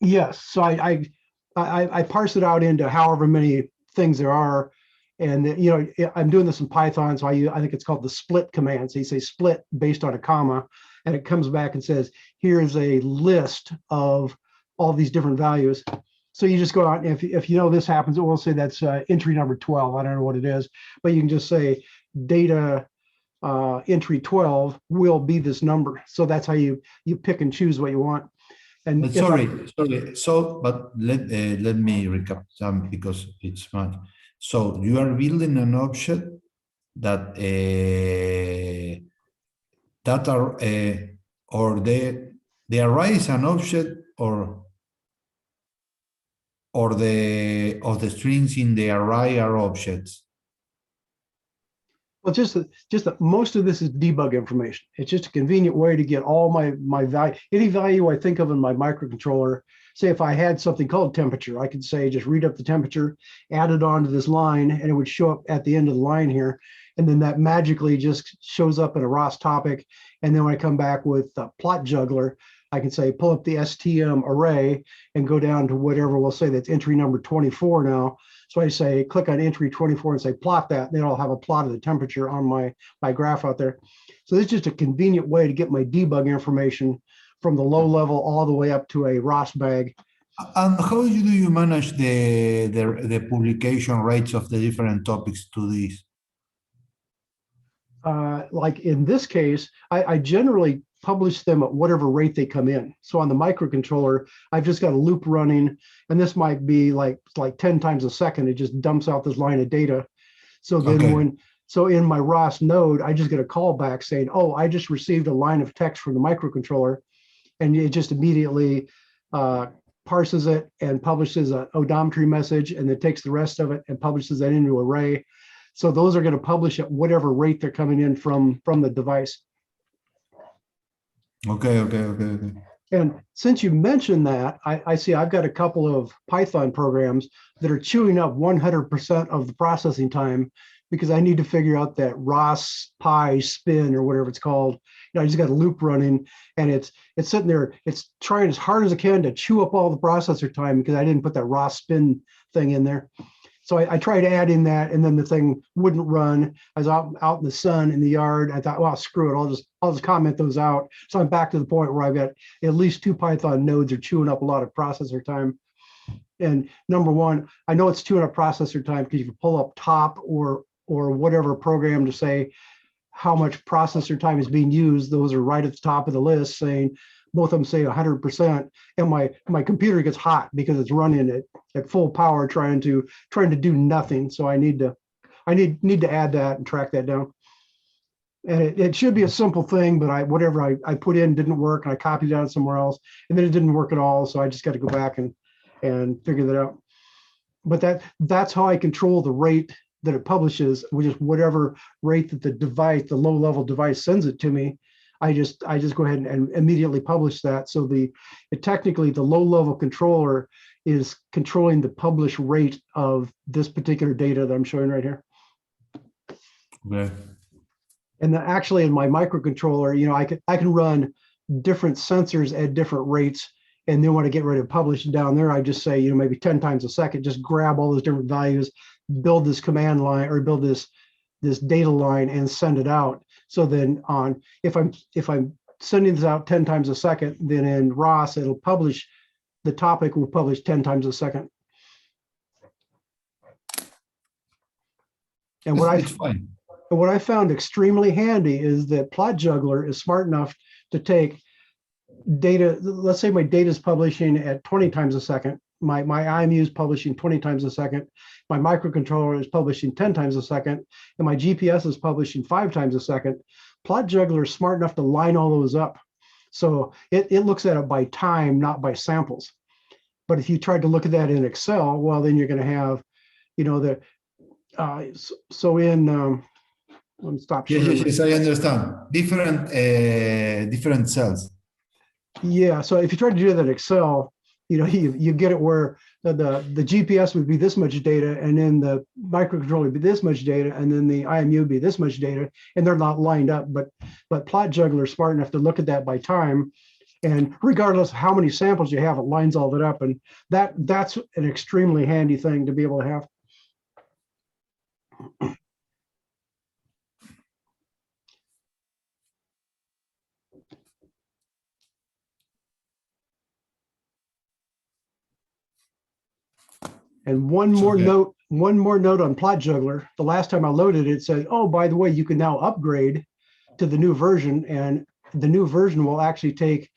Speaker 1: Yes, so I parse it out into however many things there are. And you know, I'm doing this in Python, so I think it's called the split command. So you say split based on a comma, and it comes back and says, here's a list of all these different values. So you just go out, and if you know this happens, it will say that's entry number 12. I don't know what it is, but you can just say data entry 12 will be this number. So that's how you pick and choose what you want. And
Speaker 2: but sorry. So, but let me recap some because it's much. So you are building an object that that are or the array is an object or the strings in the array are objects.
Speaker 1: Well, just that most of this is debug information. It's just a convenient way to get all my value, any value I think of in my microcontroller. Say if I had something called temperature, I could say just read up the temperature, add it onto this line, and it would show up at the end of the line here. And then that magically just shows up in a ROS topic. And then when I come back with Plot Juggler, I can say pull up the STM array and go down to whatever we'll say that's entry number 24 now. So I say, click on entry 24 and say, plot that. Then I'll have a plot of the temperature on my graph out there. So this is just a convenient way to get my debug information from the low level all the way up to a ROS bag.
Speaker 2: And how do you manage the publication rates of the different topics to this?
Speaker 1: Like in this case, I generally publish them at whatever rate they come in. So on the microcontroller, I've just got a loop running, and this might be like 10 times a second. It just dumps out this line of data. So then so in my ROS node, I just get a callback saying, oh, I just received a line of text from the microcontroller, and it just immediately parses it and publishes an odometry message, and then takes the rest of it and publishes that into an array. So those are going to publish at whatever rate they're coming in from the device.
Speaker 2: Okay.
Speaker 1: And since you mentioned that, I see I've got a couple of Python programs that are chewing up 100% of the processing time because I need to figure out that ROS pi spin or whatever it's called. You know, I just got a loop running, and it's sitting there. It's trying as hard as it can to chew up all the processor time because I didn't put that ROS spin thing in there. So I tried to add in that, and then the thing wouldn't run. I was out in the sun in the yard. I thought, well, screw it. I'll just comment those out. So I'm back to the point where I've got at least 2 Python nodes are chewing up a lot of processor time. And number one, I know it's chewing up processor time because you can pull up top or whatever program to say how much processor time is being used. Those are right at the top of the list, saying both of them say 100%, and my computer gets hot because it's running at full power trying to do nothing. So I need to add that and track that down. And it should be a simple thing, but whatever I put in didn't work, and I copied it out somewhere else, and then it didn't work at all. So I just got to go back and figure that out. But that's how I control the rate that it publishes, which is whatever rate that the device, the low level device, sends it to me. I just go ahead and immediately publish that. So technically the low level controller is controlling the publish rate of this particular data that I'm showing right here.
Speaker 2: Okay.
Speaker 1: And then actually in my microcontroller, you know, I can run different sensors at different rates. And then when I get ready to publish down there, I just say, you know, maybe 10 times a second, just grab all those different values, build this command line or build this data line and send it out. So then if I'm sending this out 10 times a second, then in ROS, it'll publish, the topic will publish 10 times a second. And what I found extremely handy is that Plot Juggler is smart enough to take data. Let's say my data is publishing at 20 times a second. My IMU is publishing 20 times a second. My microcontroller is publishing 10 times a second, and my GPS is publishing 5 times a second. Plot Juggler is smart enough to line all those up. So it looks at it by time, not by samples. But if you tried to look at that in Excel, well, then you're going to have, you know, so in Let me stop
Speaker 2: Yes,
Speaker 1: sharing.
Speaker 2: yes, yes, I understand. Different cells.
Speaker 1: Yeah, so if you try to do that in Excel, you get it where the GPS would be this much data, and then the microcontroller would be this much data, and then the IMU would be this much data, and they're not lined up. But Plot Juggler is smart enough to look at that by time, and regardless of how many samples you have, it lines all that up, and that's an extremely handy thing to be able to have. And one more note on Plot Juggler. The last time I loaded it, it said, oh, by the way, you can now upgrade to the new version, and the new version will actually take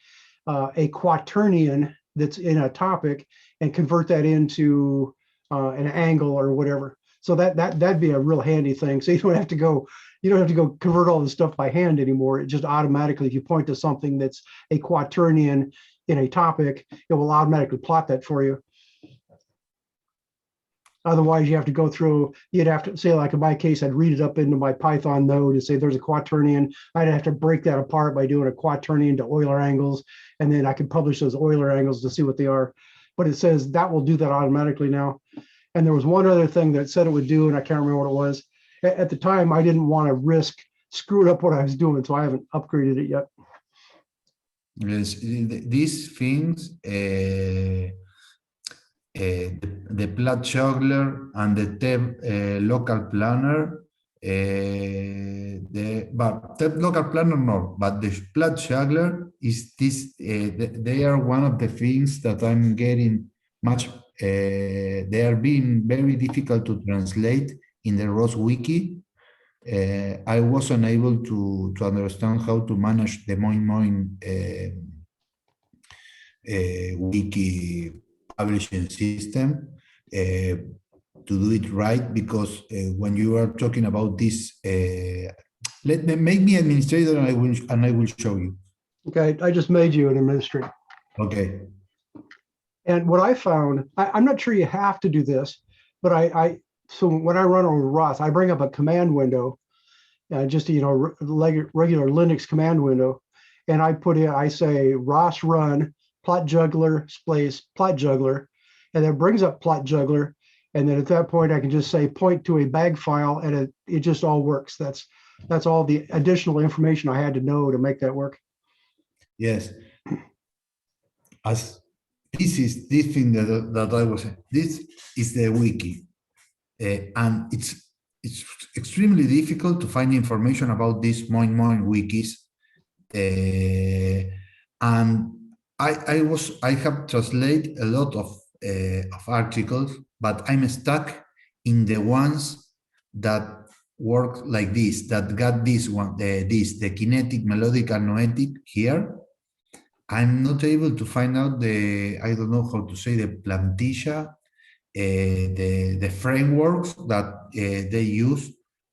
Speaker 1: a quaternion that's in a topic and convert that into an angle or whatever. So that'd be a real handy thing. So you don't have to go convert all this stuff by hand anymore. It just automatically, if you point to something that's a quaternion in a topic, it will automatically plot that for you. Otherwise, you have to go through, you'd have to say, like in my case, I'd read it up into my Python node and say there's a quaternion. I'd have to break that apart by doing a quaternion to Euler angles, and then I can publish those Euler angles to see what they are. But it says that will do that automatically now. And there was one other thing that it said it would do, and I can't remember what it was. At the time, I didn't want to risk screwing up what I was doing, so I haven't upgraded it yet.
Speaker 2: Yes, these things, the Plot Juggler and the local planner, but local planner no, but the Plot Juggler is this. They are one of the things that I'm getting much. They are being very difficult to translate in the ROS Wiki. I wasn't able to understand how to manage the Moin wiki publishing system to do it right, because when you are talking about this, make me administrator, and I will show you.
Speaker 1: Okay, I just made you an administrator.
Speaker 2: Okay.
Speaker 1: And what I found, I'm not sure you have to do this, but so when I run on ROS, I bring up a command window, just regular Linux command window, and I say ROS run Plot Juggler space Plot Juggler, and it brings up Plot Juggler, and then at that point I can just say point to a bag file, and it just all works. That's all the additional information I had to know to make that work.
Speaker 2: Yes. As this thing that I was saying, this is the wiki, and it's extremely difficult to find information about these Moin wikis, and I have translated a lot of articles, but I'm stuck in the ones that work like this, that got this one, the kinetic, melodic, and noetic here. I'm not able to find out I don't know how to say, the plantilla, the frameworks that they use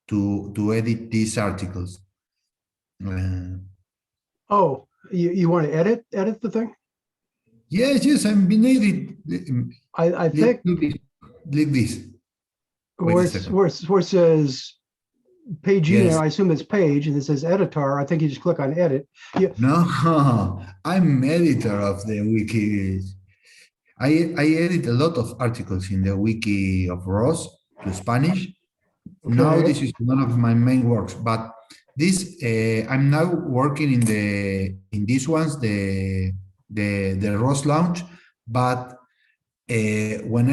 Speaker 2: to edit these articles.
Speaker 1: Oh, you want to edit the thing?
Speaker 2: Yes, I'm being edit.
Speaker 1: I think
Speaker 2: like this.
Speaker 1: where it says page,
Speaker 2: yes.
Speaker 1: I assume it's page, and it says editor. I think you just click on edit.
Speaker 2: No, I'm editor of the wiki. I edit a lot of articles in the wiki of ROS to Spanish. Okay. Now this is one of my main works, but this I'm now working in these ones, the ROS launch, but when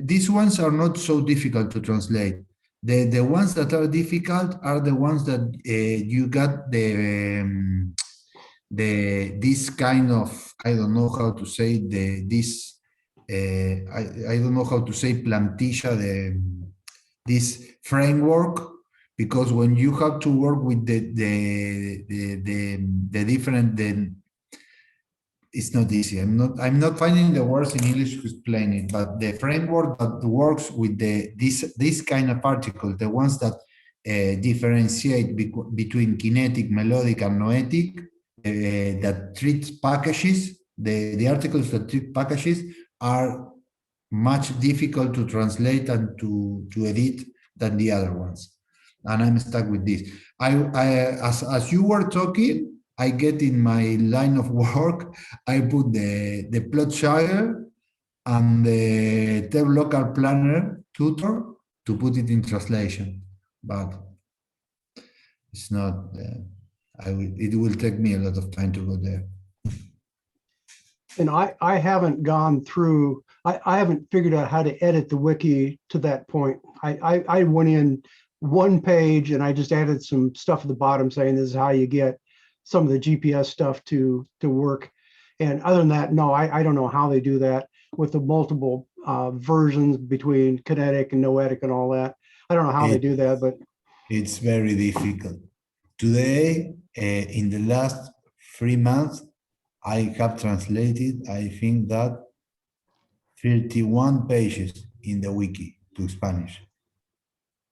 Speaker 2: these ones are not so difficult to translate. The ones that are difficult are the ones that you got this kind of, I don't know how to say I don't know how to say plantilla, this framework, because when you have to work with the different, it's not easy. I'm not finding the words in English to explain it, but the framework that works with this kind of article, the ones that differentiate between kinetic, melodic, and noetic, that treat packages, the articles that treat packages are much difficult to translate and to edit than the other ones. and I'm stuck with this. As you were talking, I get in my line of work, I put the Plot Juggler and the Tab Local Planner tutor to put it in translation, but it's not. It will take me a lot of time to go there.
Speaker 1: And I haven't gone through, I haven't figured out how to edit the wiki to that point. I went in one page and I just added some stuff at the bottom saying this is how you get some of the GPS stuff to work. And other than that, no, I don't know how they do that with the multiple versions between kinetic and noetic and all that. I don't know how they do that, but
Speaker 2: it's very difficult. Today, in the last 3 months, I have translated, I think that 31 pages in the wiki to Spanish.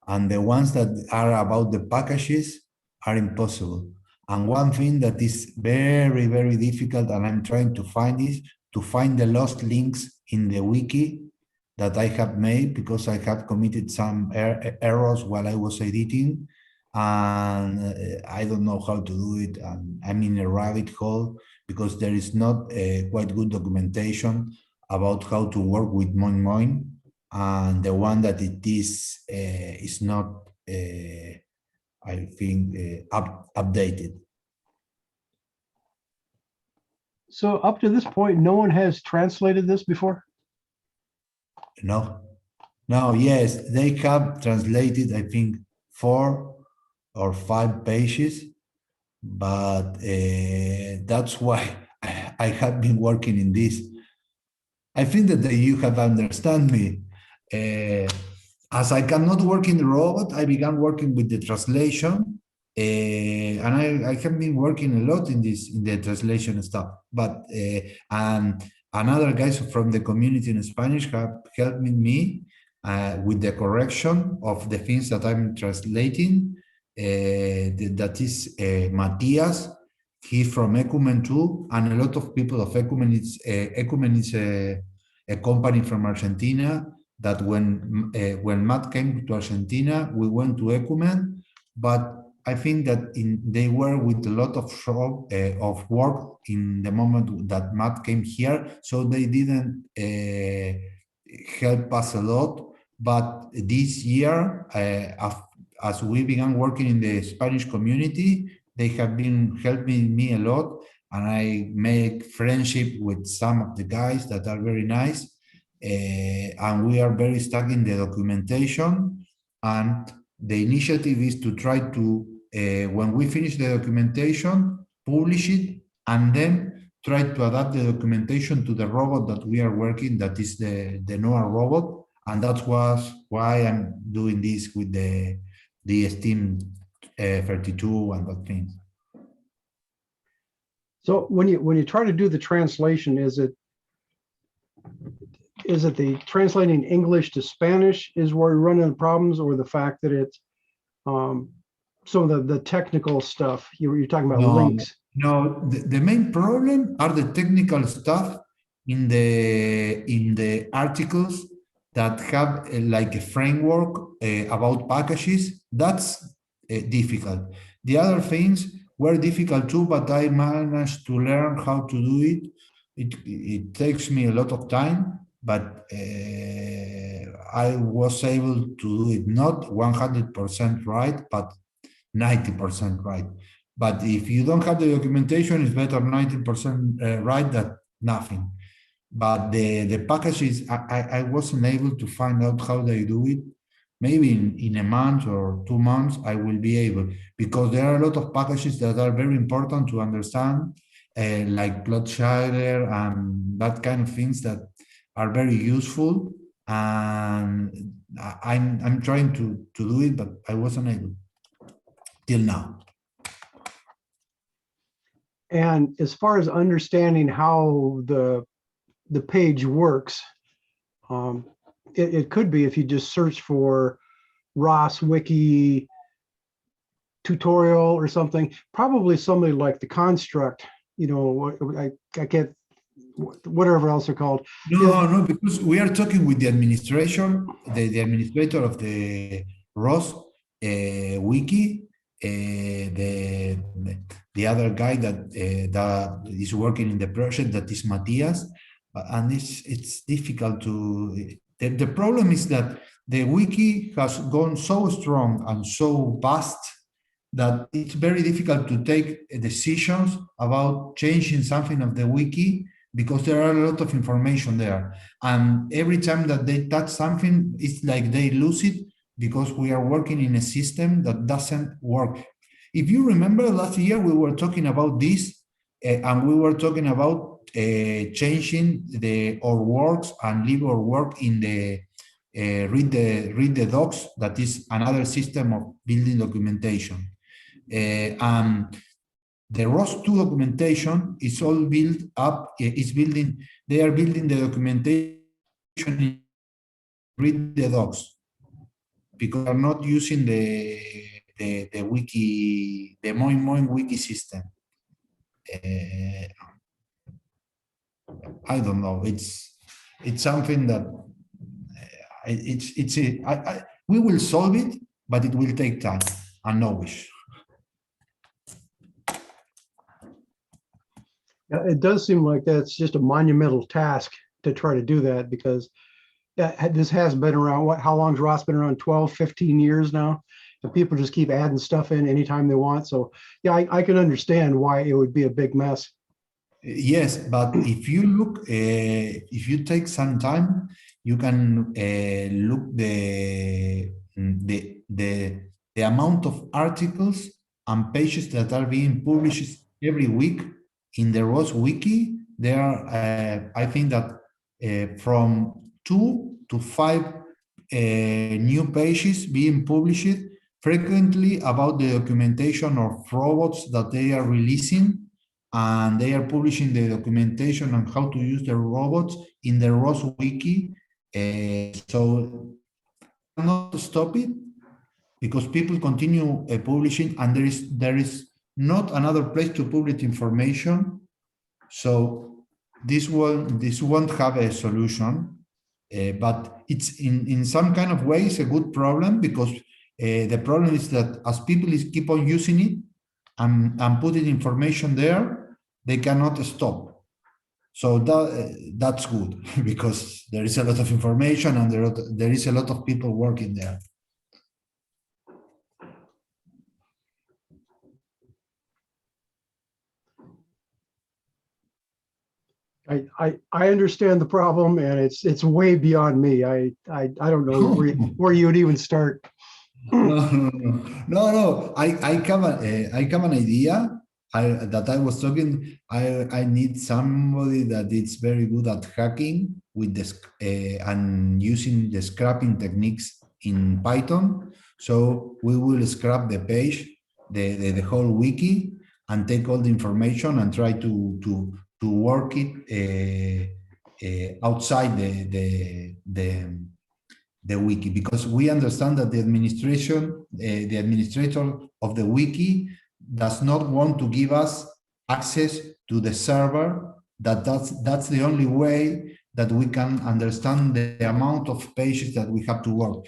Speaker 2: And the ones that are about the packages are impossible. And one thing that is very, very difficult, and I'm trying to find, is to find the lost links in the wiki that I have made, because I have committed some errors while I was editing, and I don't know how to do it, and I'm in a rabbit hole because there is not quite good documentation about how to work with Moin Moin, and the one that it is not, I think, updated.
Speaker 1: so up to this point, no one has translated this before?
Speaker 2: No, yes, they have translated, I think, 4 or 5 pages, but that's why I have been working in this. I think that you have understand me. As I cannot work in the robot, I began working with the translation, and I have been working a lot in the translation stuff. But and another guys from the community in Spanish have helped me with the correction of the things that I'm translating. That is Matias. He's from Ecumen too, and a lot of people of Ecumen. Ecumen is a company from Argentina that when Matt came to Argentina, we went to Ecumen, but I think that they were with a lot of work in the moment that Matt came here, so they didn't help us a lot. But this year, as we began working in the Spanish community, they have been helping me a lot, and I make friendship with some of the guys that are very nice, and we are very stuck in the documentation. And the initiative is to try to, when we finish the documentation, publish it, and then try to adapt the documentation to the robot that we are working, that is the NOAA robot. And that was why I'm doing this with the ST32 and that thing.
Speaker 1: So when you try to do the translation, is it the translating English to Spanish is where you run into problems, or the fact that it's some of the technical stuff you're talking about? Links?
Speaker 2: No, the main problem are the technical stuff in the articles that have like a framework about packages. That's difficult. The other things were difficult too, but I managed to learn how to do it. It takes me a lot of time, but I was able to do it not 100% right, but 90% right. But if you don't have the documentation, it's better 90% right than nothing. But the packages, I wasn't able to find out how they do it. Maybe in a month or 2 months, I will be able, because there are a lot of packages that are very important to understand, like Plot Juggler and that kind of things that are very useful. And I'm trying to do it, but I wasn't able till now.
Speaker 1: And as far as understanding how the page works, it could be if you just search for ROS Wiki tutorial or something, probably somebody like the Construct, I get whatever else they're called.
Speaker 2: No, because we are talking with the administration, the administrator of the ROS, wiki. The other guy that is working in the project, that is Matthias, and it's difficult to. The problem is that the wiki has gone so strong and so vast that it's very difficult to take decisions about changing something of the wiki, because there are a lot of information there. And every time that they touch something, it's like they lose it, because we are working in a system that doesn't work. If you remember last year, we were talking about this, and we were talking about changing our works and leave our work in the read the docs, that is another system of building documentation. The ROS2 documentation is all built up, they are building the documentation in read the docs, because they are not using the wiki, the Moin wiki system. I don't know. It's something that we will solve it, but it will take time and knowledge.
Speaker 1: It does seem like that's just a monumental task to try to do that, because this has been around, how long's ROS been around? 12, 15 years now? And people just keep adding stuff in anytime they want. So yeah, I can understand why it would be a big mess.
Speaker 2: Yes, but if you look, if you take some time, you can look the amount of articles and pages that are being published every week in the ROS Wiki. There are, I think that from 2 to 5 new pages being published frequently about the documentation of robots that they are releasing, and they are publishing the documentation on how to use the robots in the ROS Wiki. So not stop it, because people continue publishing, and there is not another place to publish information. So this won't have a solution, but it's in some kind of way it's a good problem, because the problem is that as people keep on using it and putting information there, they cannot stop. So that's good, because there is a lot of information and there is a lot of people working there.
Speaker 1: I understand the problem, and it's way beyond me. I don't know where you would even start.
Speaker 2: No. I have an idea. That I was talking. I need somebody that is very good at hacking with this and using the scrapping techniques in Python. So we will scrap the page, the whole wiki, and take all the information and try to work it outside the wiki, because we understand that the administrator of the wiki does not want to give us access to the server. That's the only way that we can understand the amount of pages that we have to work,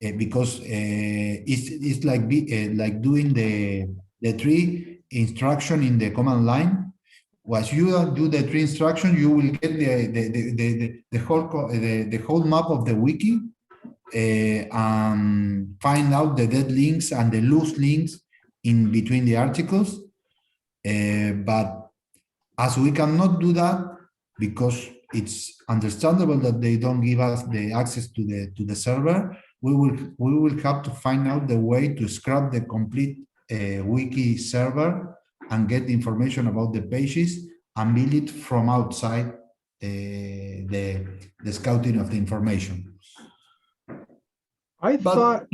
Speaker 2: because it's like doing the tree instruction in the command line. Once you do the tree instruction, you will get the whole map of the wiki, and find out the dead links and the loose links in between the articles. But as we cannot do that, because it's understandable that they don't give us the access to the server, we will have to find out the way to scrap the complete wiki server and get the information about the pages and build it from outside the scouting of the information. But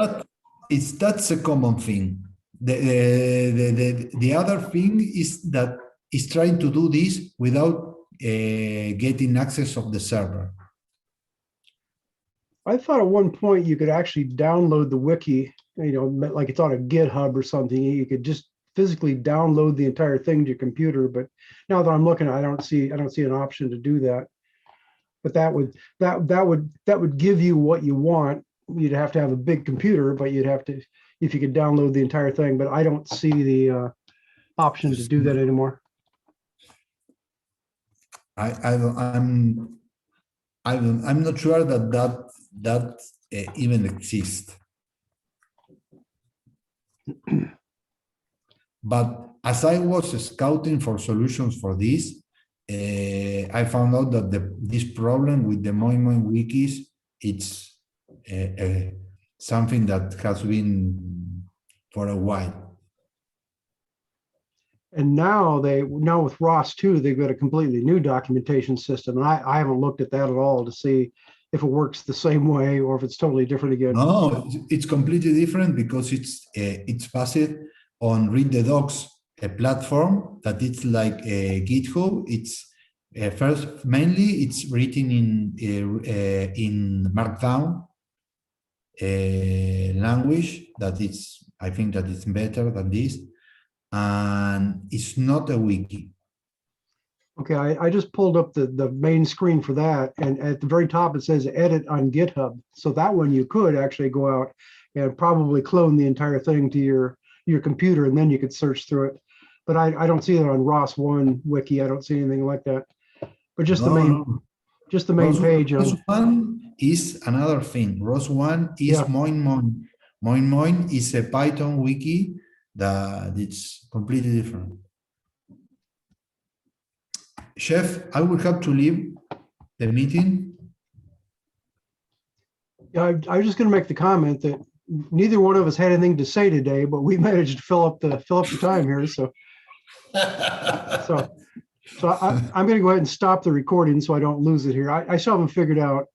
Speaker 2: that's a common thing. The other thing is that is trying to do this without getting access of the server.
Speaker 1: I thought at one point you could actually download the wiki, like it's on a GitHub or something. You could just physically download the entire thing to your computer. But now that I'm looking, I don't see an option to do that. But that would give you what you want. You'd have to have a big computer, but you'd have to if you could download the entire thing, but I don't see the option to do that anymore.
Speaker 2: I'm not sure that even exists. But as I was scouting for solutions for this, I found out that this problem with the Moin wikis, it's something that has been for a while.
Speaker 1: And now with ROS 2, they've got a completely new documentation system. And I haven't looked at that at all to see if it works the same way or if it's totally different again.
Speaker 2: No, it's completely different because it's based on Read the Docs, a platform that it's like a GitHub. It's mainly it's written in Markdown language I think that it's better than this. And it's not a wiki.
Speaker 1: Okay, I just pulled up the main screen for that, and at the very top it says edit on GitHub. So that one you could actually go out and probably clone the entire thing to your computer, and then you could search through it. But I don't see that on ROS 1 wiki. I don't see anything like that. But just the main page.
Speaker 2: ROS 1 is another thing. ROS 1 is Moin Moin. Moin Moin is a Python wiki that it's completely different. Chef, I will have to leave the meeting.
Speaker 1: Yeah, I was just going to make the comment that neither one of us had anything to say today, but we managed to fill up the time here. So I'm going to go ahead and stop the recording so I don't lose it here. I still haven't figured out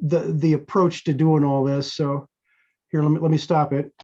Speaker 1: the approach to doing all this. So here, let me stop it.